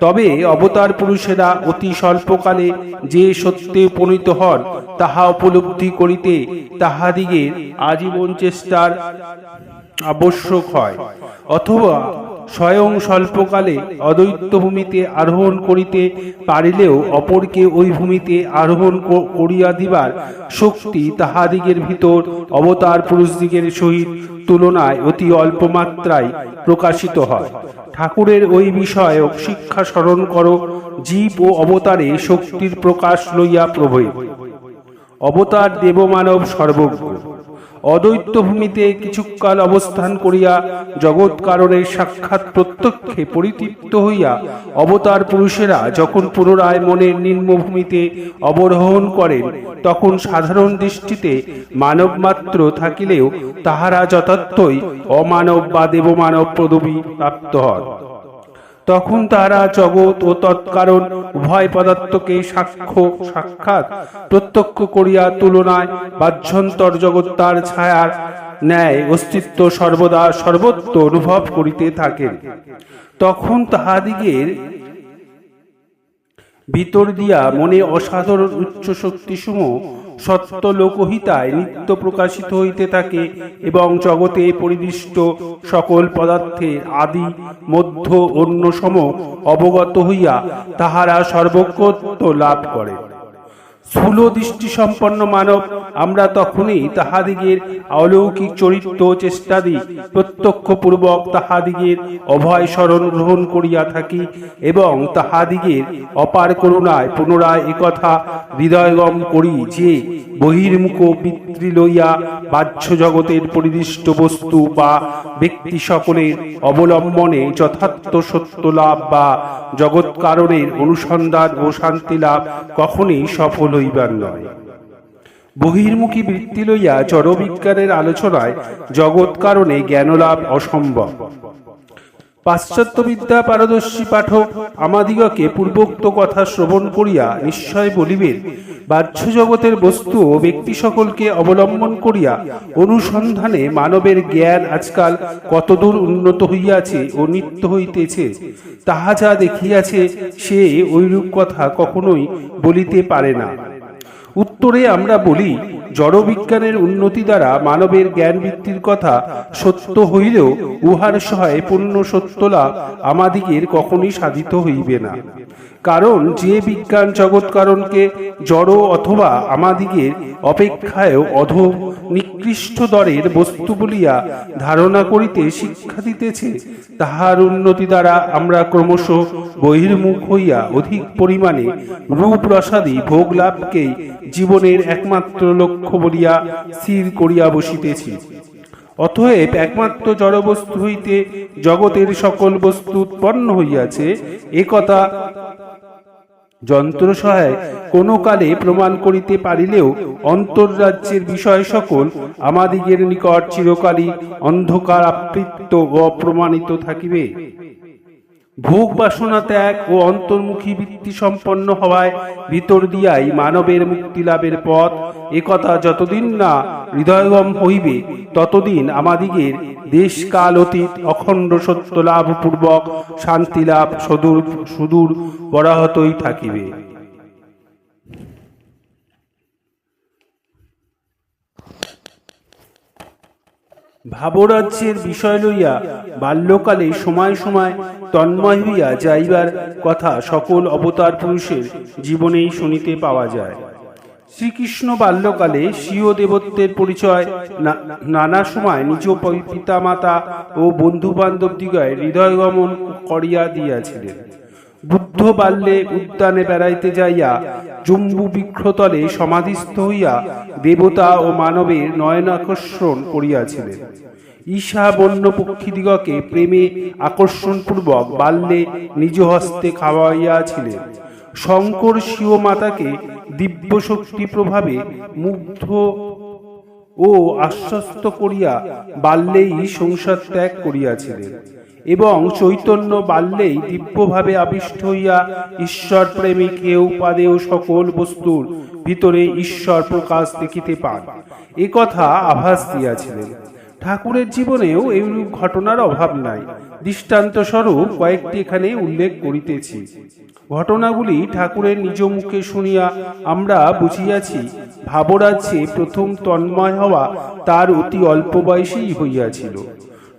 তবে অবতার পুরুষেরা অতি স্বল্পকালে যে সত্যে উপনীত হন তাহা উপলব্ধি করিতে তাহাদিগের আজীবন চেষ্টার আবশ্যক হয়, অথবা স্বয়ং স্বল্পকালে অদ্বৈত ভূমিতে আরোহণ করিতে পারিলেও অপরকে ওই ভূমিতে আরোহণ করিয়া দিবার শক্তি তাহাদিগের ভিতর অবতার পুরুষদিগের সহিত তুলনায় অতি অল্প মাত্রায় প্রকাশিত হয়। ঠাকুরের ওই বিষয়ক শিক্ষা স্মরণ করো, জীব ও অবতারে শক্তির প্রকাশ লইয়া প্রভেদ। অবতার দেবমানব সর্বজ্ঞ। অদ্বৈত ভূমিতে কিছুকাল অবস্থান করিয়া জগৎ কারণের সাক্ষাৎ প্রত্যক্ষে পরিতৃপ্ত হইয়া অবতার পুরুষেরা যখন পুনরায় মনের নিম্নভূমিতে অবরোহণ করেন, তখন সাধারণ দৃষ্টিতে মানব মাত্র থাকিলেও তাহারা যথার্থই অমানব বা দেবমানব পদবী প্রাপ্ত হন। তখন তারা জগৎ ও তৎকারণ উভয় পদার্থকে সাক্ষাৎ প্রত্যক্ষ করিয়া তুলনায় বাহ্যন্তর জগৎ তার ছায়ার ন্যায় অস্তিত্ব সর্বদা সর্বত্র অনুভব করিতে থাকেন। তখন তাহাদিগের ভিতর দিয়া মনে অসাধারণ উচ্চ শক্তিসমূহ সত্য লোকহিতায় নিত্য প্রকাশিত হইতে থাকে এবং জগতে পরিদৃষ্ট সকল পদার্থের আদি মধ্য অন্যসম অবগত হইয়া তাহারা সর্বজ্ঞত্ব লাভ করে। স্থূল দৃষ্টি সম্পন্ন মানব আমরা তখনই তাহাদিগের অলৌকিক চরিত্র চেষ্টাদি প্রত্যক্ষ পূর্বক তাহাদিগের অভয় শরণ গ্রহণ করিয়া থাকি এবং তাহাদিগের অপার করুণায় পুনরায় একথা হৃদয়গম করি যে বহির্মুখ বৃত্তি লইয়া বাহ্য জগতের পরিদৃষ্ট বস্তু বা ব্যক্তি সকলের অবলম্বনে যথার্থ সত্য লাভ বা জগৎ কারণের অনুসন্ধান ও শান্তি লাভ কখনই সফল হইবার নয়। বহির্মুখী বৃত্তি লইয়া জড়বিজ্ঞানের আলোচনায় জগৎ কারণে জ্ঞানলাভ অসম্ভব। পাশ্চাত্য বিদ্যা পারদর্শী পাঠক আমাদিগকে পূর্বোক্ত কথা শ্রবণ করিয়া নিশ্চয় বলিবেন, বাহ্য জগতের বস্তু ও ব্যক্তি সকলকে অবলম্বন করিয়া অনুসন্ধানে মানবের জ্ঞান আজকাল কতদূর উন্নত হইয়াছে ও নিত্য হইতেছে, তাহা যা দেখিয়াছে সে ঐরূপ কথা কখনোই বলিতে পারে না। উত্তরে আমরা বলি, জড়বিজ্ঞানের উন্নতি দ্বারা মানবের জ্ঞান বৃদ্ধির কথা সত্য হইলেও উহার সহায়ে পূর্ণ সত্য লাভ আমাদিগের কখনই সাধিত হইবে না। কারণ যে বিজ্ঞান জগৎ কারণকে জড় অথবা আমাদিগের অপেক্ষায়ও নিকৃষ্ট দরের বস্তু বলিয়া ধারণা করিতে শিক্ষা দিতেছে, তাহার উন্নতি দ্বারা আমরা ক্রমশ বহির্মুখ হইয়া অধিক পরিমাণে রূপ রসাদি ভোগ লাভকেই জীবনের একমাত্র লক্ষ্য বলিয়া স্থির করিয়া বসিতেছি। অতএব একমাত্র জড়বস্তু হইতে জগতের সকল বস্তু উৎপন্ন হইয়াছে একথা যন্ত্র সহায় কোনো কালে প্রমাণ করিতে পারিলেও অন্তর্রাজ্যের বিষয় সকল আমাদিগের নিকট চিরকালই অন্ধকার আবৃত ও অপ্রমাণিত থাকিবে। ভোগ বাসনা ত্যাগ ও অন্তর্মুখী বৃত্তি সম্পন্ন হওয়ায় ভিতর দিয়াই মানবের মুক্তি লাভের পথ, একথা যতদিন না হৃদয়গম হইবে ততদিন আমাদিগের দেশ কাল অতীত অখণ্ড সত্য লাভ পূর্বক শান্তি লাভ সুদূর বরাহতই থাকিবে। ভাবরাজ্যের বিষয় লইয়া বাল্যকালে সময় সময় তন্ময় হইয়া যাইবার কথা সকল অবতার পুরুষের জীবনেই শুনিতে পাওয়া যায়। শ্রীকৃষ্ণ বাল্যকালে স্বীয় দেবত্বের পরিচয় নানা সময় নিজ পিতা মাতা ও বন্ধু বান্ধব দিগয় হৃদয়গমন করিয়া দিয়াছিলেন। বুদ্ধ বাল্যে উদ্যানে বেড়াইতে যাইয়া জম্বু বৃক্ষতলে সমাধিস্থ হইয়া দেবতা ও মানবের নয়নাকর্ষণ করিয়াছিলেন। ঈশা বন্য পক্ষীদিগকে প্রেমে আকর্ষণপূর্বক বাল্যে নিজ হস্তে খাওয়াইয়াছিলেন। শঙ্কর স্বীয় মাতাকে দিব্য শক্তি প্রভাবে মুগ্ধ ও আশ্বস্ত করিয়া বাল্যেই সংসার ত্যাগ করিয়াছিলেন এবং চৈতন্য বাল্যেই দিব্যভাবে আবিষ্ট হইয়া ঈশ্বর প্রেমিক হেউ পাদেও সকল বস্তুর ভিতরে ঈশ্বর প্রকাশ দেখিতে পান, এ কথা আভাস দিয়াছিলেন। ঠাকুরের জীবনেও এইরূপ ঘটনার অভাব নাই। দৃষ্টান্ত স্বরূপ কয়েকটি এখানে উল্লেখ করিতেছি। ঘটনাগুলি ঠাকুরের নিজ মুখে শুনিয়া আমরা বুঝিয়াছি, ভাবরাজ্যে প্রথম তন্ময় হওয়া তার অতি অল্প বয়সেই হইয়াছিল।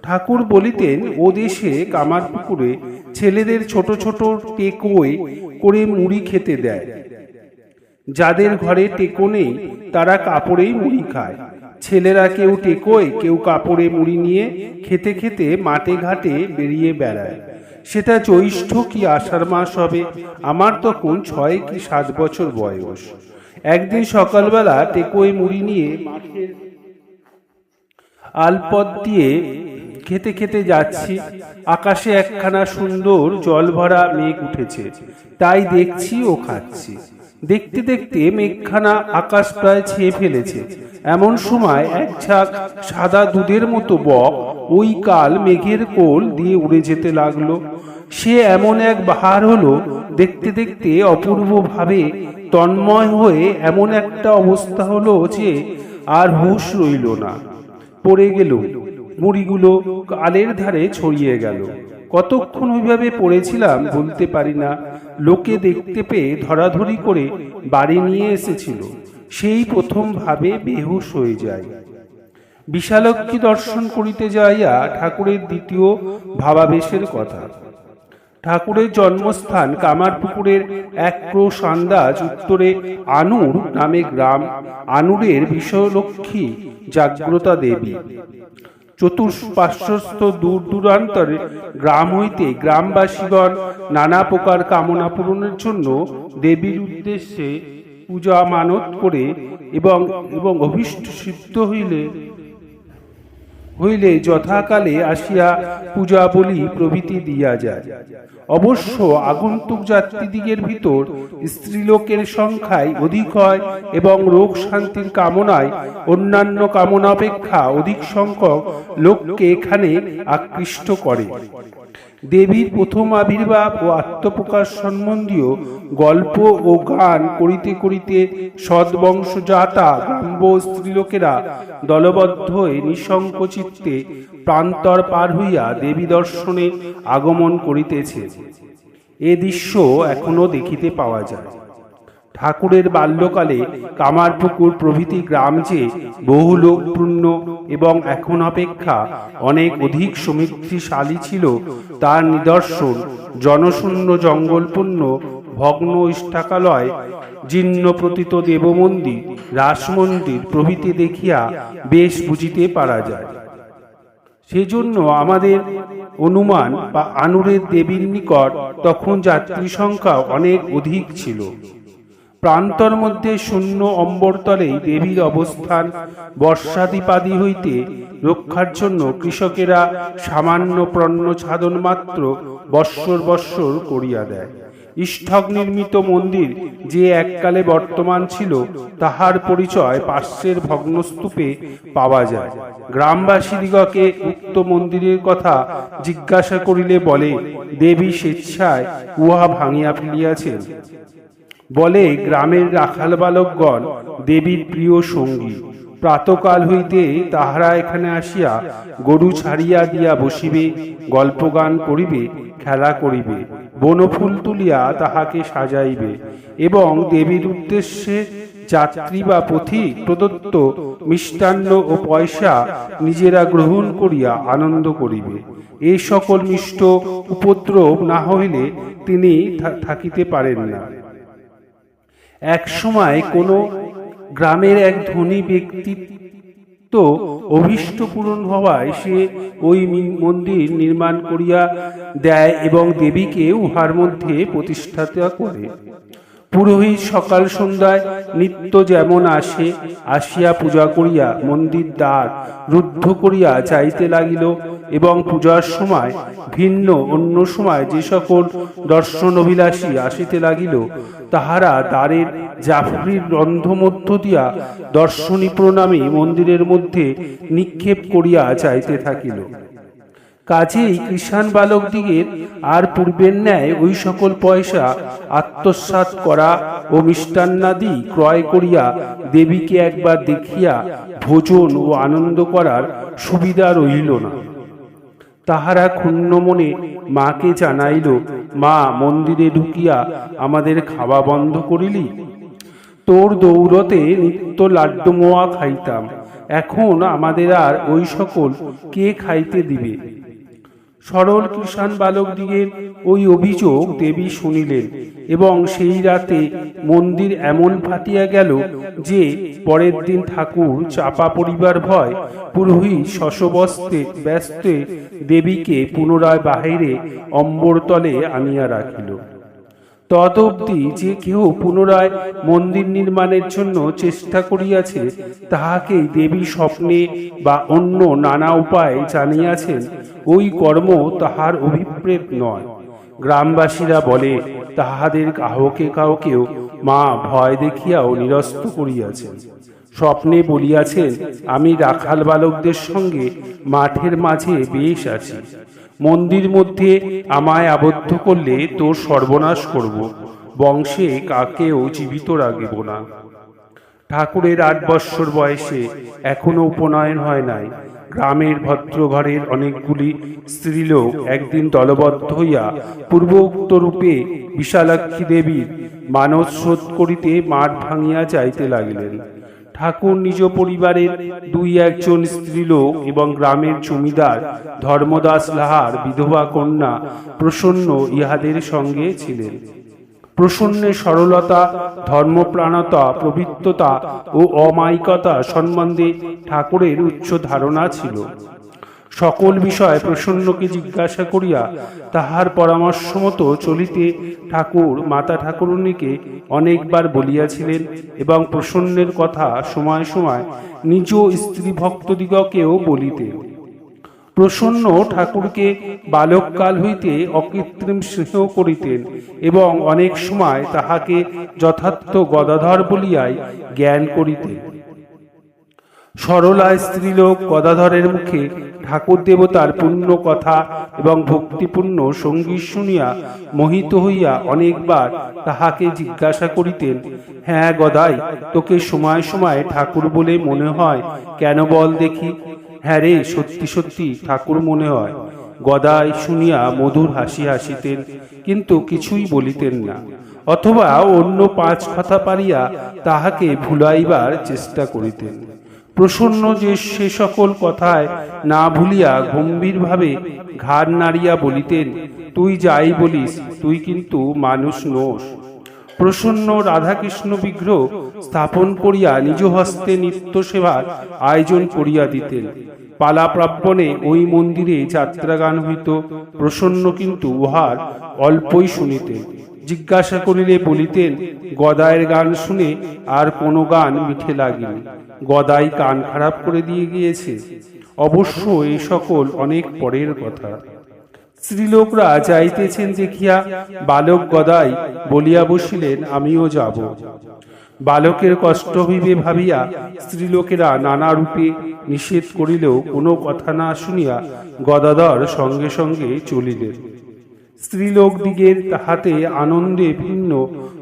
ঠাকুর বলিতেন, ও দেশে কামারপুকুরে ছেলেদের ছোট ছোট টেকওয়ে করে মুড়ি খেতে দেয়। যাদের ঘরে টেকো নেই তারা কাপড়েই মুড়ি খায়। ছেলেরা কেউ টেকোয় কেউ কাপড়ে মুড়ি নিয়ে খেতে খেতে মাঠে ঘাটে বেরিয়ে বেড়ায়। সেটা জ্যৈষ্ঠ কি আষাঢ় মাস হবে। আমার তখন 6 কি 7 বছর বয়স। একদিন সকালবেলা টেকোয় মুড়ি নিয়ে মাঠের আলপথ দিয়ে খেতে খেতে যাচ্ছি। আকাশে একখানা সুন্দর জল ভরা মেঘ উঠেছে, তাই দেখছি ও খাচ্ছি। দেখতে দেখতে মেঘখানা আকাশ প্রায় ছেয়ে ফেলেছে। এমন সময় এক ঝাঁক সাদা দুধের মতো বক ওই কাল মেঘের কোল দিয়ে উড়ে যেতে লাগলো। সে এমন এক বাহার হলো, দেখতে দেখতে অপূর্বভাবে তন্ময় হয়ে এমন একটা অবস্থা হলো যে আর হুঁশ রইল না, পড়ে গেল। মুড়িগুলো আলের ধারে ছড়িয়ে গেল। কতক্ষণ ওইভাবে পড়েছিলাম বলতে পারি না। লোকে দেখতে পেয়ে ধরাধরি করে বাড়ি নিয়ে এসেছিল। সেই প্রথম ভাবে বেহুশ হয়ে যায়। বিশালক্ষী দর্শন করিতে যাইয়া ঠাকুরের দ্বিতীয় ভাবাবেশের কথা। ঠাকুরের জন্মস্থান কামারপুকুরের এক ক্রোশ আন্দাজ উত্তরে আনুর নামে গ্রাম। আনুরের বিশ্বলক্ষ্মী জাগ্রতা দেবী। চতুষ্পার্শ্বস্থ দূর দূরান্তরে গ্রাম হইতে গ্রামবাসীগণ নানা প্রকার কামনা পূরণের জন্য দেবীর উদ্দেশ্যে পূজা মানত করে এবং অভীষ্ট সিদ্ধ হইলে যথাকালে আসিয়া পূজা বলি প্রভৃতি দিয়া যায়। অবশ্য আগন্তুক যাত্রীদিগের ভিতর স্ত্রীলোকের সংখ্যায় অধিক হয় এবং রোগ শান্তির কামনায় অন্যান্য কামনা অপেক্ষা অধিক সংখ্যক লোককে এখানে আকৃষ্ট করে। দেবীর প্রথম আবির্ভাব ও আত্মপ্রকাশ সম্বন্ধীয় গল্প ও গান করিতে করিতে সদ্বংশজাতা গ্রাম্য স্ত্রীলোকেরা দলবদ্ধ হয়ে নিঃসংক চিত্তে প্রান্তর পার হইয়া দেবী দর্শনে আগমন করিতেছে। এ দৃশ্য এখনো দেখিতে পাওয়া যায়। ঠাকুরের বাল্যকালে কামারপুকুর প্রভৃতি গ্রাম যে বহু লোকপূর্ণ এবং এখন অপেক্ষা অনেক অধিক সমৃদ্ধিশালী ছিল তার নিদর্শন জনশূন্য জঙ্গলপূর্ণ ভগ্ন ইষ্টাকালয়, জীর্ণ প্রতীত দেবমন্দির, রাসমন্দির প্রভৃতি দেখিয়া বেশ বুঝিতে পারা যায়। সেজন্য আমাদের অনুমান বা আনুরের দেবীর নিকট তখন যাত্রী সংখ্যা অনেক অধিক ছিল। প্রান্তর মধ্যে শূন্য অম্বরতলেই দেবীর অবস্থান। বর্ষাদিপাদি হইতে রক্ষার জন্য কৃষকেরা সামান্য পণ্য ছাদন মাত্র বৎসর বৎসর করিয়া দেয়। ইষ্টক নির্মিত মন্দির যে এককালে বর্তমান ছিল তাহার পরিচয় পার্শ্বের ভগ্নস্তূপে পাওয়া যায়। গ্রামবাসীদিগকে উক্ত মন্দিরের কথা জিজ্ঞাসা করিলে বলে দেবী স্বেচ্ছায় উহা ভাঙিয়া ফেলিয়াছেন। বলে গ্রামের রাখাল বালকগণ দেবীর প্রিয় সঙ্গী। প্রাতকাল হইতে তাহারা এখানে আসিয়া গরু ছাড়িয়া দিয়া বসিবে, গল্পগান করিবে, খেলা করিবে, বনফুল তুলিয়া তাহাকে সাজাইবে এবং দেবীর উদ্দেশ্যে যাত্রী বা পথিক প্রদত্ত মিষ্টান্ন ও পয়সা নিজেরা গ্রহণ করিয়া আনন্দ করিবে। এই সকল মিষ্ট উপদ্রব না হইলে তিনি থাকিতে পারেন না। এক সময় কোনো গ্রামের এক ধনী ব্যক্তিত্ব অভীষ্ট পূরণ হওয়ায় সে ওই মন্দির নির্মাণ করিয়া দেয় এবং দেবীকে উহার মধ্যে প্রতিষ্ঠা করে। পুরোহিত সকাল সন্ধ্যায় নিত্য যেমন আসিয়া পূজা করিয়া মন্দির দ্বার রুদ্ধ করিয়া যাইতে লাগিল এবং পূজার সময় ভিন্ন অন্য সময় যে সকল দর্শন অভিলাষী আসিতে লাগিল তাহারা দ্বারের জাফরির রন্ধ্র মধ্য দিয়া দর্শনী প্রণামী মন্দিরের মধ্যে নিক্ষেপ করিয়া যাইতে থাকিল। কাজেই কৃষাণ বালকদিগের আর পূর্বের ন্যায় ওই সকল পয়সা আত্মসাৎ করা ও মিষ্টান্নাদি ক্রয় করিয়া দেবীকে একবার দেখিয়া ভোজন ও আনন্দ করার সুবিধা রহিল না। তাহারা ক্ষুণ্ণ মনে মাকে জানাইল, মা, মন্দিরে ঢুকিয়া আমাদের খাওয়া বন্ধ করিলি। তোর দৌড়তে নিত্য লাড্ডু মোয়া খাইতাম, এখন আমাদের আর ওই সকল কে খাইতে দিবে? সরল কৃষাণ বালকদিগের ওই অভিযোগ দেবী শুনিলেন এবং সেই রাতে মন্দির এমন ফাটিয়া গেল যে পরের দিন ঠাকুর চাপা পড়িবার ভয় পুরোহিত শশবস্ত্রে ব্যস্তে দেবীকে পুনরায় বাহিরে অম্বরতলে আনিয়া রাখিল। তদবধি যে কেহ পুনরায় মন্দির নির্মাণের জন্য চেষ্টা করিয়াছে তাহাকেই দেবী স্বপ্নে বা অন্য নানা উপায়ে জানিয়াছেন ওই কর্ম তাহার অভিপ্রেত নয়। গ্রামবাসীরা বলে তাহাদের কাউকেও মা ভয় দেখিয়াও নিরস্ত করিয়াছেন। স্বপ্নে বলিয়াছেন, আমি রাখাল বালকদের সঙ্গে মাঠের মাঝে বেশ আছি। মন্দির মধ্যে আমায় আবদ্ধ করলে তোর সর্বনাশ করব, বংশে কাকেও জীবিত রাখিব না। ঠাকুরের 8 বৎসর বয়সে এখনো উপনয়ন হয় নাই। গ্রামের ভদ্রঘরের অনেকগুলি স্ত্রীলোক একদিন দলবদ্ধ হইয়া পূর্বোক্ত রূপে বিশালাক্ষী দেবীর মানত শোধ করিতে মাঠ ভাঙিয়া যাইতে লাগিলেন। ঠাকুর নিজ পরিবারের 2-1 স্ত্রীলোক এবং গ্রামের জমিদার ধর্মদাস লাহার বিধবা কন্যা প্রসন্ন ইহাদের সঙ্গে ছিলেন। প্রসন্নের সরলতা, ধর্মপ্রাণতা, প্রবৃত্ততা ও অমায়িকতা সম্বন্ধে ঠাকুরের উচ্চ ধারণা ছিল। সকল বিষয় প্রসন্নকে জিজ্ঞাসা করিয়া তাহার পরামর্শ মতো চলিতে ঠাকুর মাতা ঠাকুরানীকে অনেকবার বলিয়াছিলেন এবং প্রসন্নের কথা সময় সময় নিজ স্ত্রী ভক্তদিগকেও বলিতেন। প্রসন্ন ঠাকুরকে বালককাল হইতে অকৃত্রিম স্নেহ করিতেন এবং অনেক সময় তাহাকে যথার্থ গদাধর বলিয়াই জ্ঞান করিতেন। সরলা স্ত্রীলোক গদাধরের মুখে ঠাকুর দেবতার পূর্ণ কথা এবং ভক্তিপূর্ণ সঙ্গীত শুনিয়া মোহিত হইয়া অনেকবার তাহাকে জিজ্ঞাসা করিতেন, হ্যাঁ গদাই, তোকে সময় সময় ঠাকুর বলে মনে হয় কেন বল দেখি? হ্যাঁ রে, সত্যি সত্যি ঠাকুর মনে হয়। গদাই শুনিয়া মধুর হাসি হাসিতেন, কিন্তু কিছুই বলিতেন না, অথবা অন্য 5 কথা পারিয়া তাহাকে ভুলাইবার চেষ্টা করিতেন। প্রসন্ন যে সে সকল কথায় না ভুলিয়া গম্ভীরভাবে ঘাড় নাড়িয়া বলিতেন, তুই যাই বলিস, তুই কিন্তু মানুষ নোস। প্রসন্ন রাধাকৃষ্ণ বিগ্রহ স্থাপন করিয়া নিজ হস্তে নিত্য সেবার আয়োজন করিয়া দিতেন। পালাপ্রাপণে ওই মন্দিরে যাত্রাগান হইত। প্রসন্ন কিন্তু উহার অল্পই শুনিতেন। জিজ্ঞাসা করিলে বলিতেন, গদায়ের গান শুনে আর কোনো গান মিঠে লাগেনি, গদাই কান খারাপ করে দিয়ে গিয়েছে। অবশ্য এই সকল অনেক পরের কথা। স্ত্রীলোকরা যাইতেছেন দেখিয়া বালক গদাই বলিয়া বসিলেন, আমিও যাব। বালকের কষ্ট হইবে ভাবিয়া স্ত্রীলোকেরা নানা রূপে নিষেধ করিলেও কোনো কথা না শুনিয়া গদাধর সঙ্গে সঙ্গে চলিলেন। স্ত্রীলোকদিগের তাহাতে আনন্দে ভিন্ন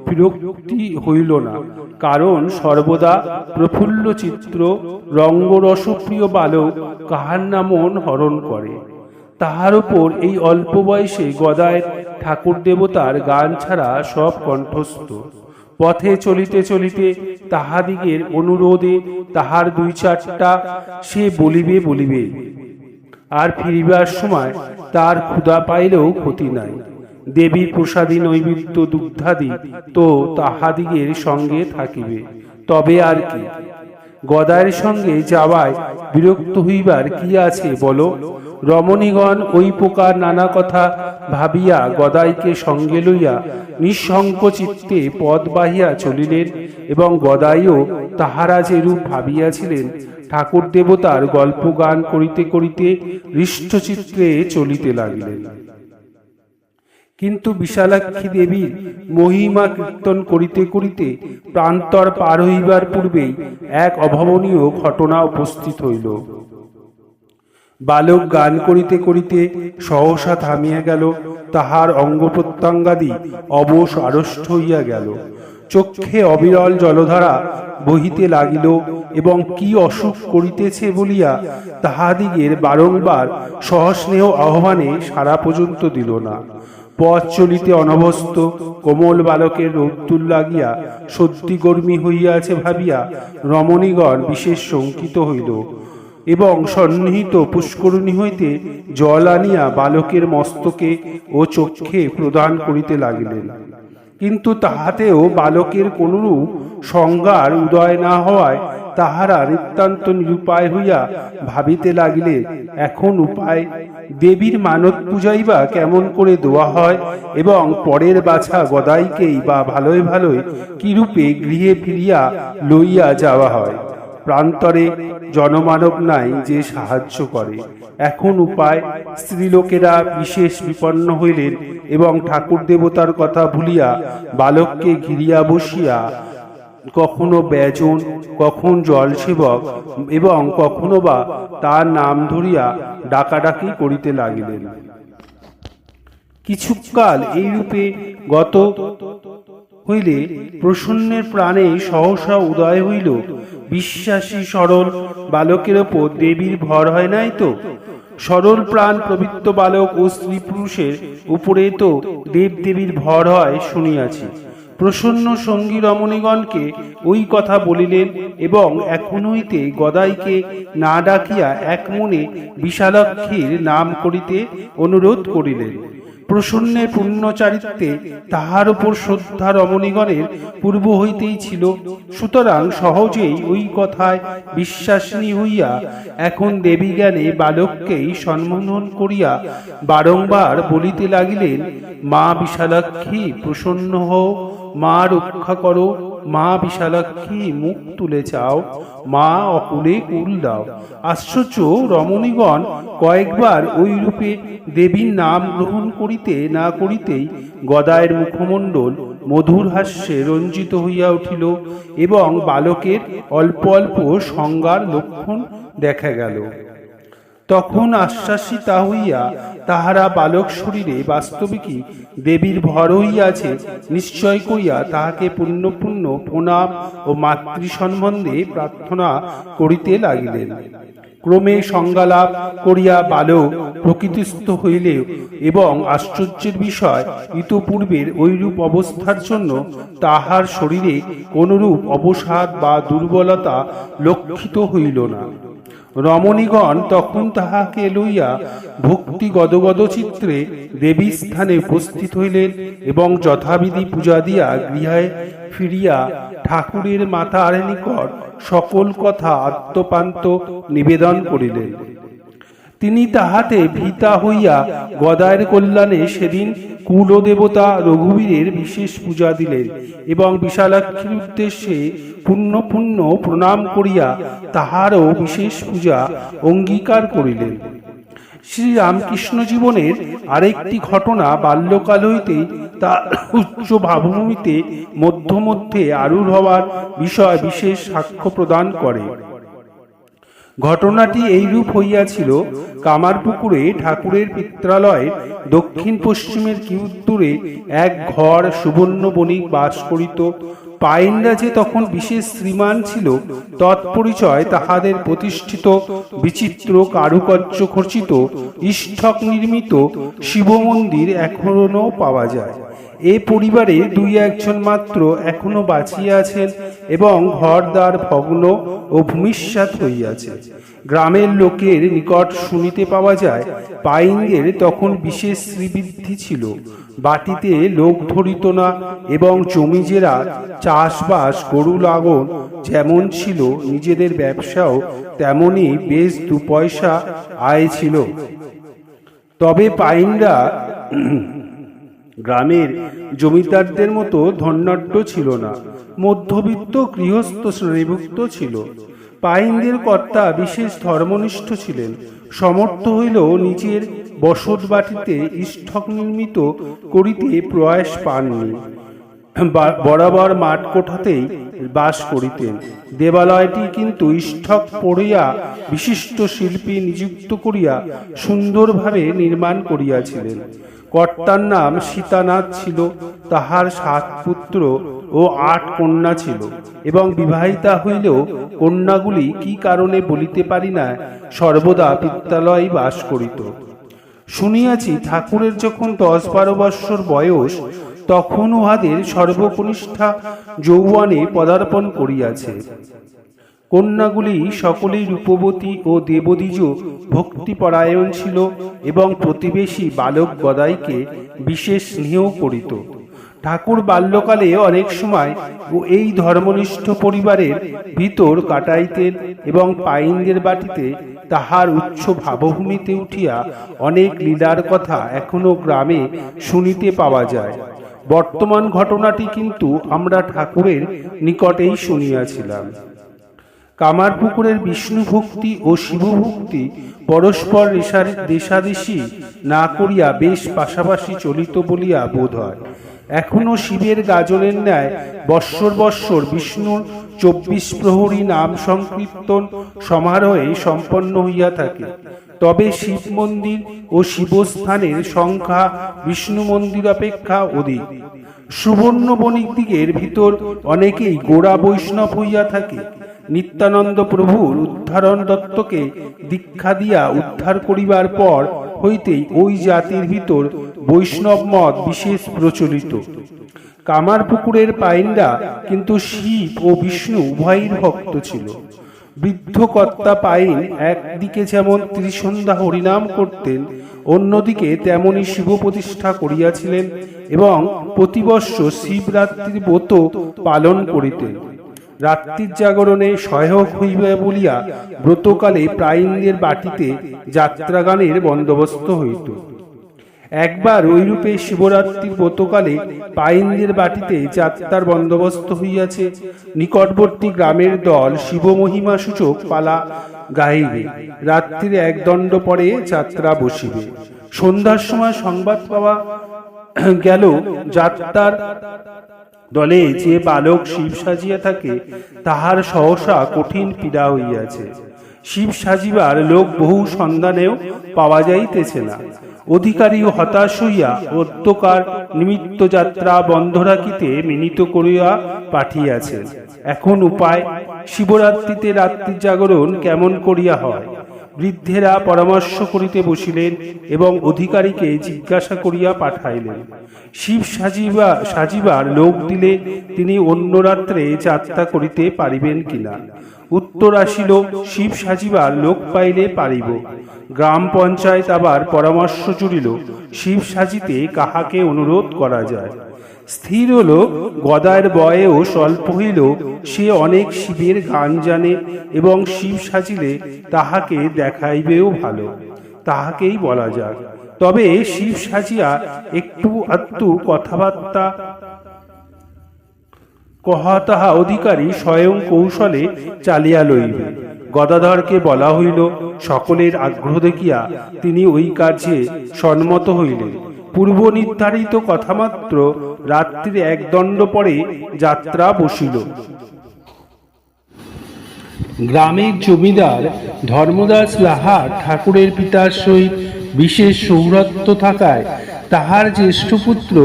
বিরক্তি হইল না, কারণ সর্বদা প্রফুল্ল চিত্র রঙ্গরসপ্রিয় বালক কাহার না মন হরণ করে। তাহার উপর এই অল্প বয়সে গদায়ের ঠাকুর দেবতার গান ছাড়া সব কণ্ঠস্থ। পথে চলিতে চলিতে তাহাদিগের অনুরোধে তাহার 2-4টা সে বলিবে, আর ফিরিবার সময় তার ক্ষুধা পাইলেও ক্ষতি নাই। দেবীর প্রসাদী নৈবেদ্য দুগ্ধাদি তো তাহাদিগের সঙ্গে থাকিবে, তবে আর কি? গদায়ের সঙ্গে যাওয়ায় বিরক্ত হইবার কি আছে বলো? রমণীগণ ওই প্রকার নানা কথা ভাবিয়া গদাইকে সঙ্গে লইয়া নিঃসংক চিত্তে পথ বাহিয়া চলিলেন এবং গদাইও তাহারা যেরূপ ভাবিয়াছিলেন ঠাকুর দেবতার গল্প গান করিতে করিতে হৃষ্টচিত্তে চলিতে লাগিলেন। কিন্তু বিশালাক্ষী দেবীর মহিমা কীর্তন করিতে করিতে প্রান্তর পার হইবার পূর্বেই এক অভাবনীয় ঘটনা উপস্থিত হইল। বালক গান করিতে করিতে সহসা থামিয়া গেল। তাহার অঙ্গ প্রত্যঙ্গাদি অবশ আড়ষ্ট হইয়া গেল। চক্ষে অবিরল জলধারা বহিতে লাগিল এবং কি অসুখ করিতেছে বলিয়া তাহাদিগের বারংবার সহস্নেহ আহ্বানে সারা পর্যন্ত দিল না। পথ চলিতে অনভ্যস্ত কোমল বালকের রৌদ্দুর লাগিয়া সত্যি গর্মী হইয়াছে ভাবিয়া রমণীগণ বিশেষ শঙ্কিত হইল এবং সন্নিহিত পুষ্করিণী হইতে জল আনিয়া বালকের মস্তকে ও চক্ষে প্রদান করিতে লাগিলেন। কিন্তু তাহাতেও বালকের কোনরূপ সংজ্ঞার উদয় না হওয়ায় তাহারা নিতান্ত নিরুপায় হইয়া ভাবিতে লাগিলে, এখন উপায়? দেবীর মানত পূজাইবা কেমন করে দেওয়া হয় এবং পরের বাছা গদাইকেই বা ভালোই ভালোই কিরূপে গৃহে ফিরিয়া লইয়া যাওয়া হয়? প্রান্তরে জনমানব নাই যে সাহায্য করে। এখন উপায়? স্ত্রীলোকেরা বিশেষ বিপন্ন হইলেন এবং ঠাকুর দেবতার কথা ভুলিয়া বালককে ঘিরিয়া বসিয়া কখনো ব্যজন, কখন জলসেবক এবং কখনো বা তার নাম ধরিয়া ডাকাডাকি করিতে লাগিলেন। কিছুকাল এইরূপে গত হইলে প্রসন্নের প্রাণে সহসা উদয় হইল বিশ্বাসী সরল বালকের ওপর দেবীর ভর হয় নাই তো। সরল প্রাণ পবিত্র বালক ও স্ত্রী পুরুষের উপরে তো দেব দেবীর ভর হয় শুনিয়াছি। প্রসন্ন সঙ্গী রমণীগণকে ওই কথা বলিলেন এবং এখন হইতে গদাইকে না ডাকিয়া এক মনে বিশালাক্ষীর নাম করিতে অনুরোধ করিলেন। প্রসন্নের পূর্ণচারিত্রে তাহার উপর শ্রদ্ধা রমণীগণের পূর্ব হইতেই ছিল, সুতরাং সহজেই ওই কথায় বিশ্বাসিনী হইয়া এখন দেবী জ্ঞানে বালককেই সম্বোধন করিয়া বারংবার বলিতে লাগিলেন, মা বিশালাক্ষী প্রসন্ন হও, মা রক্ষা করো, মা বিশালাক্ষী মুখ তুলে চাও, মা অকুলে কুল দাও। আশ্চর্য, রমণীগণ কয়েকবার ওই রূপে দেবীর নাম গ্রহণ করিতে না করিতেই গদায়ের মুখমণ্ডল মধুর হাস্যে রঞ্জিত হইয়া উঠিল এবং বালকের অল্প অল্প সংজ্ঞার লক্ষণ দেখা গেল। তখন আশ্বাসিতা হইয়া তাহারা বালক শরীরে বাস্তবিকই দেবীর ভর হইয়াছে নিশ্চয় করিয়া তাহাকে পুণ্য পুণ্য প্রণাম ও মাতৃ সম্বন্ধে প্রার্থনা করিতে লাগিলেন। ক্রমে সংজ্ঞালাভ করিয়া বালক প্রকৃতিস্থ হইলে এবং আশ্চর্যের বিষয় ইতপূর্বের ঐরূপ অবস্থার জন্য তাহার শরীরে কোনরূপ অবসাদ বা দুর্বলতা লক্ষিত হইল না। রমণীগণ তখন তাহাকে লইয়া ভক্তি গদগদ চিত্রে দেবী স্থানে উপস্থিত হইলেন এবং যথাবিধি পূজা দিয়া গৃহে ফিরিয়া ঠাকুরের মাতার নিকট সকল কথা আত্মপান্ত নিবেদন করিলেন। তিনি তাহাতে ভীতা হইয়া গদায়ের কল্যাণে সেদিন কুলদেবতা রঘুবীরের বিশেষ পূজা দিলেন এবং বিশালাক্ষীর উদ্দেশ্যে পুণ্য পুণ্য প্রণাম করিয়া তাহারও বিশেষ পূজা অঙ্গীকার করিলেন। শ্রী রামকৃষ্ণ জীবনের আরেকটি ঘটনা বাল্যকাল হইতেই তার উচ্চ ভাবভূমিতে মধ্য মধ্যে আরূঢ় হওয়ার বিষয় বিশেষ সাক্ষ্য প্রদান করে। ঘটনাটি এইরূপ হইয়াছিল, কামারপুকুরে ঠাকুরের পিত্রালয়ের দক্ষিণ পশ্চিমের কিউত্তরে এক ঘর সুবর্ণ বণিক বাস করিত। পাইনরা যে তখন বিশেষ শ্রীমান ছিল তৎপরিচয় তাহাদের প্রতিষ্ঠিত বিচিত্র কারুকার্য খচিত ইষ্টক নির্মিত শিব মন্দির এখনো পাওয়া যায়। এ পরিবারে দুই একজন মাত্র এখনো বাঁচিয়া আছেন এবং ঘরদ্বার ভগ্ন ও ভূমিষ্যাৎ হইয়াছে। গ্রামের লোকের নিকট শুনিতে পাওয়া যায় পাইনদের তখন বিশেষ শ্রীবৃদ্ধি ছিল। বাটিতে লোক ধরিত না এবং জমিজেরা চাষবাস গরু লাগন যেমন ছিল, নিজেদের ব্যবসাও তেমনই বেশ দু পয়সা আয় ছিল। তবে পাইনরা গ্রামের জমিদারদের মতো ধনাঢ্য ছিল না, মধ্যবিত্ত গৃহস্থ শ্রেণীভুক্ত ছিল। পাইনদের কর্তা বিশেষ ধর্মনিষ্ঠ ছিলেন, সমর্থ হইলেও নিজের বসত বাটিতে ইষ্টক নির্মিত করিতে প্রয়াস পাননি। বরাবর মাঠ কোঠাতেই বাস করিতেন। দেবালয়টি কিন্তু ইষ্টক পড়িয়া বিশিষ্ট শিল্পী নিযুক্ত করিয়া সুন্দরভাবে নির্মাণ করিয়াছিলেন। কর্তার নাম সীতানাথ ছিল, তাহার 7 পুত্র ও 8 কন্যা ছিল এবং বিবাহিতা হইলেও কন্যাগুলি কি কারণে বলিতে পারি না, সর্বদা পিত্রালয়ে বাস করিত। শুনিয়াছি ঠাকুরের যখন 10-12 বৎসর বয়স তখন উহাদের সর্বকনিষ্ঠা যৌবনে পদার্পণ করিয়াছে। কন্যাগুলি সকলেই রূপবতী ও দেবদ্বিজ ভক্তিপরায়ণ ছিল এবং প্রতিবেশী বালক গদাইকে বিশেষ স্নেহ করিত। ঠাকুর বাল্যকালে অনেক সময় ও এই ধর্মনিষ্ঠ পরিবারের ভিতর কাটাইতেন এবং পাইনদের বাটিতে তাহার উচ্চ ভাবভূমিতে উঠিয়া অনেক লীলার কথা এখনো গ্রামে শুনিতে পাওয়া যায়। বর্তমান ঘটনাটি কিন্তু আমরা ঠাকুরের নিকটেই শুনিয়াছিলাম। কামারপুকুরের বিষ্ণু ভক্তি ও শিবভক্তি পরস্পর দেশাদেশি না করিয়া বেশ পাশাপাশি চলিত বলিয়া বোধ হয়। এখনো শিবের গাজনের ন্যায় বৎসর বৎসর বিষ্ণুর 24 প্রহরী নাম সংকীর্তন সমারোহে সম্পন্ন হইয়া থাকে। তবে শিব মন্দির ও শিবস্থানের সংখ্যা বিষ্ণু মন্দির অপেক্ষা অধিক। সুবর্ণ বণিকদিগের ভিতর অনেকেই গোড়া বৈষ্ণব হইয়া থাকে। নিত্যানন্দ প্রভুর উদ্ধারণ দত্তকে দীক্ষা দিয়া উদ্ধার করিবার পর হইতেই ওই জাতির ভিতর বৈষ্ণব মত বিশেষ প্রচলিত। কামারপুকুরের পাইনরা কিন্তু শিব ও বিষ্ণু উভয়ের ভক্ত ছিল। বৃদ্ধ কর্তা পাইন একদিকে যেমন ত্রিসন্ধ্যা হরিনাম করতেন, অন্যদিকে তেমনি শিব প্রতিষ্ঠা করিয়াছিলেন এবং প্রতিবর্ষ শিবরাত্রির ব্রত পালন করিতেন। রাত্রির জাগরণে সহায়ক হইবে বলিয়া ব্রতকালে পাইনদের বাটিতে যাত্রাগানের বন্দোবস্ত হইত। একবার ঐরূপে শিবরাত্রির ব্রতকালে পাইনদের বাটিতে যাত্রার বন্দোবস্ত হইয়াছে। নিকটবর্তী গ্রামের দল শিবমহিমা সূচক পালা গাইবে। রাত্রির একদণ্ড পরে যাত্রা বসিবে। সন্ধ্যার সময় সংবাদ পাওয়া গেল যাত্রার দলে যে বালক শিব সাজিয়া থাকে তাহার সহসা কঠিন পীড়া হইয়াছে। শিব সাজিবার লোক বহু সন্ধানেও পাওয়া যাইতেছে না। অধিকারী হতাশ হইয়া অত্যকার নিমিত্ত যাত্রা বন্ধ রাখিতে মিনিত করিয়া পাঠিয়াছেন। এখন উপায়, শিবরাত্রিতে রাত্রি জাগরণ কেমন করিয়া হয়? বৃদ্ধেরা পরামর্শ করিতে বসিলেন এবং অধিকারীকে জিজ্ঞাসা করিয়া পাঠাইলেন। শিব সাজিবার লোক দিলে তিনি অন্য রাত্রে যাত্রা করিতে পারিবেন কিনা। উত্তর আসিল, শিব সাজিবার লোক পাইলে পারিব। গ্রাম পঞ্চায়েত আবার পরামর্শ জুড়িল, শিব সাজিতে কাহাকে অনুরোধ করা যায়। স্থির হল, গদার বয়স অল্প হইল, সে অনেক শিবের গান জানে এবং শিব সাজিলে তাহাকে দেখাইবেও ভালো, তাহাকেই বলা যাক। তবে শিব সাজিয়া একটু আধটু কথাবার্তা কহা তাহা অধিকারী স্বয়ং কৌশলে চালিয়া লইবে। গদাধরকে বলা হইল। সকলের আগ্রহ দেখিয়া তিনি ওই কার্যে সম্মত হইলেন। পূর্ব নির্ধারিত কথামাত্র রাত্রির একদণ্ড পরে যাত্রা বসিল। গ্রামের জমিদার ধর্মদাস লাহা ঠাকুরের পিতার সহিত বিশেষ সৌহৃদ্য থাকায় তাহার জ্যেষ্ঠ পুত্র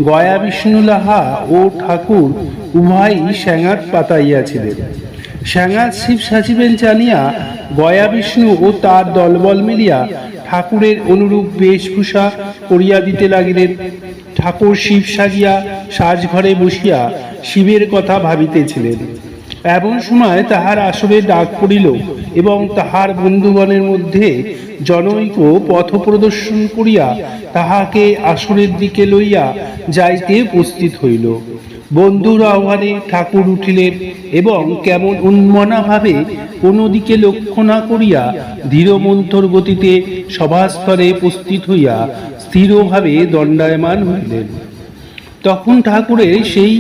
গয়া বিষ্ণু লাহা ও ঠাকুর উভয়ই স্যাঙাত পাতাইয়াছিলেন। স্যাঙাত শিব সাজিবেন জানিয়া গয়া বিষ্ণু ও তার দলবল মিলিয়া ঠাকুরের অনুরূপ বেশভূষা করিয়া দিতে লাগিলেন। ঠাকুর শিব সাজিয়া সাজঘরে বসিয়া শিবের কথা ভাবিতেছিলেন। এমন সময় তাহার আসরে ডাক পড়িল এবং তাহার বন্ধুগণের মধ্যে জনৈক পথ প্রদর্শন করিয়া তাহাকে আসরের দিকে লইয়া যাইতে উপস্থিত হইল। বন্ধুর আহ্বানে ঠাকুর উঠিলেন এবং কেমন উন্মনা ভাবে কোনো দিকে লক্ষ্য না করিয়া ধীরমন্থর গতিতে সভাস্থলে উপস্থিত হইয়া স্থিরভাবে দণ্ডায়মান হইলেন। তখন ঠাকুরের সেই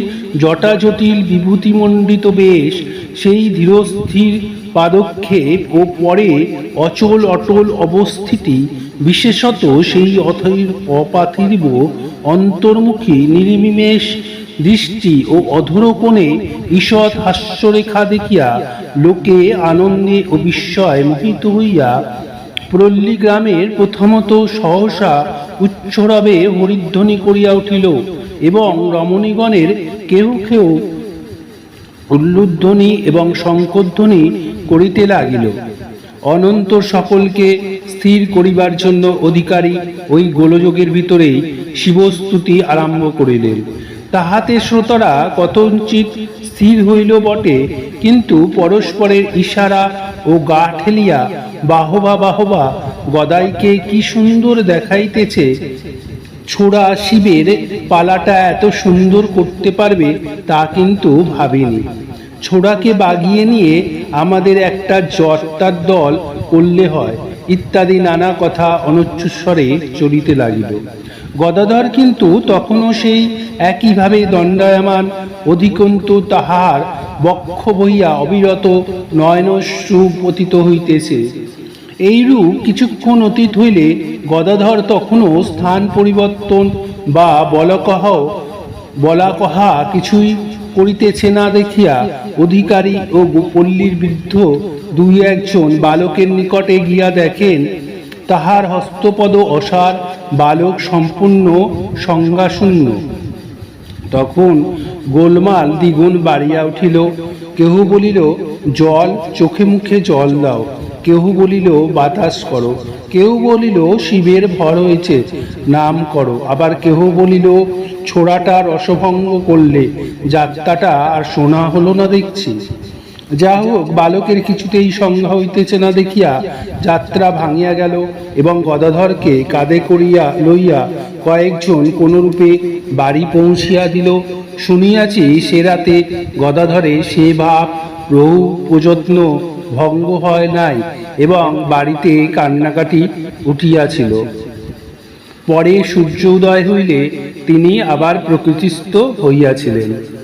জটাজটিল বিভূতিমণ্ডিত বেশ, সেই ধীরস্থির পাদক্ষেপ ও পরে অচল অটল অবস্থিতি, বিশেষত সেই অপার্থিব অন্তর্মুখী নির্নিমেষ দৃষ্টি ও অধরকোণে ঈষৎ হাস্যরেখা দেখিয়া লোকে আনন্দে ও বিস্ময়ে মোহিত হইয়া পল্লী গ্রামের প্রথমত সহসা উচ্চরবে হরিধ্বনি করিয়া উঠিল এবং রমণীগণের কেউ কেউ উল্লুধ্বনি এবং শঙ্খধ্বনি করিতে লাগিল। অনন্তর সকলকে স্থির করিবার জন্য অধিকারী ওই গোলযোগের ভিতরেই শিবস্তুতি আরম্ভ করিলেন। তাহাতে শ্রোতারা কতঞ্চিত স্থির হইল বটে, কিন্তু পরস্পরের ইশারা ও গা ঠেলিয়া বাহবা বাহবা, গদাইকে কি সুন্দর দেখাইতেছে, ছোড়া শিবের পালাটা এত সুন্দর করতে পারবে তা কিন্তু ভাবিনি, ছোড়াকে বাগিয়ে নিয়ে আমাদের একটা জট্টার দল করলে হয়, ইত্যাদি নানা কথা অনুচ্চস্বরে চলিতে লাগিল। গদাধর কিন্তু তখনও সেই একইভাবে দণ্ডায়মান, অধিকন্তু তাহার বক্ষ বহিয়া অবিরত নয়নশ্রু পতিত হইতেছে। এইরূপ কিছুক্ষণ অতীত হইলে গদাধর তখনও স্থান পরিবর্তন বা বলা কহা কিছুই করিতেছে না দেখিয়া অধিকারী ও পল্লীর বৃদ্ধ দুই একজন বালকের নিকটে গিয়া দেখেন তাহার হস্তপদ অসার, বালক সম্পূর্ণ সংজ্ঞাশূন্য। তখন গোলমাল দ্বিগুণ বাড়িয়া উঠিল। কেহ বলিল জল, চোখে মুখে জল দাও। কেহ বলিল বাতাস করো। কেউ বলিল শিবের ভর হয়েছে, নাম করো। আবার কেহ বলিল ছোড়াটা রসভঙ্গ করলে যাত্রাটা আর শোনা হলো না দেখছি। যা হোক, বালকের কিছুতেই সংজ্ঞা হইতেছে না দেখিয়া যাত্রা ভাঙিয়া গেল এবং গদাধরকে কাঁধে করিয়া লইয়া কয়েকজন কোনরূপে বাড়ি পৌঁছিয়া দিল। শুনিয়াছি সে রাতে গদাধরে সে ভাব বহু প্রযত্ন ভঙ্গ হয় নাই এবং বাড়িতে কান্নাকাটি উঠিয়াছিল। পরে সূর্য উদয় হইলে তিনি আবার প্রকৃতিস্থ হইয়াছিলেন।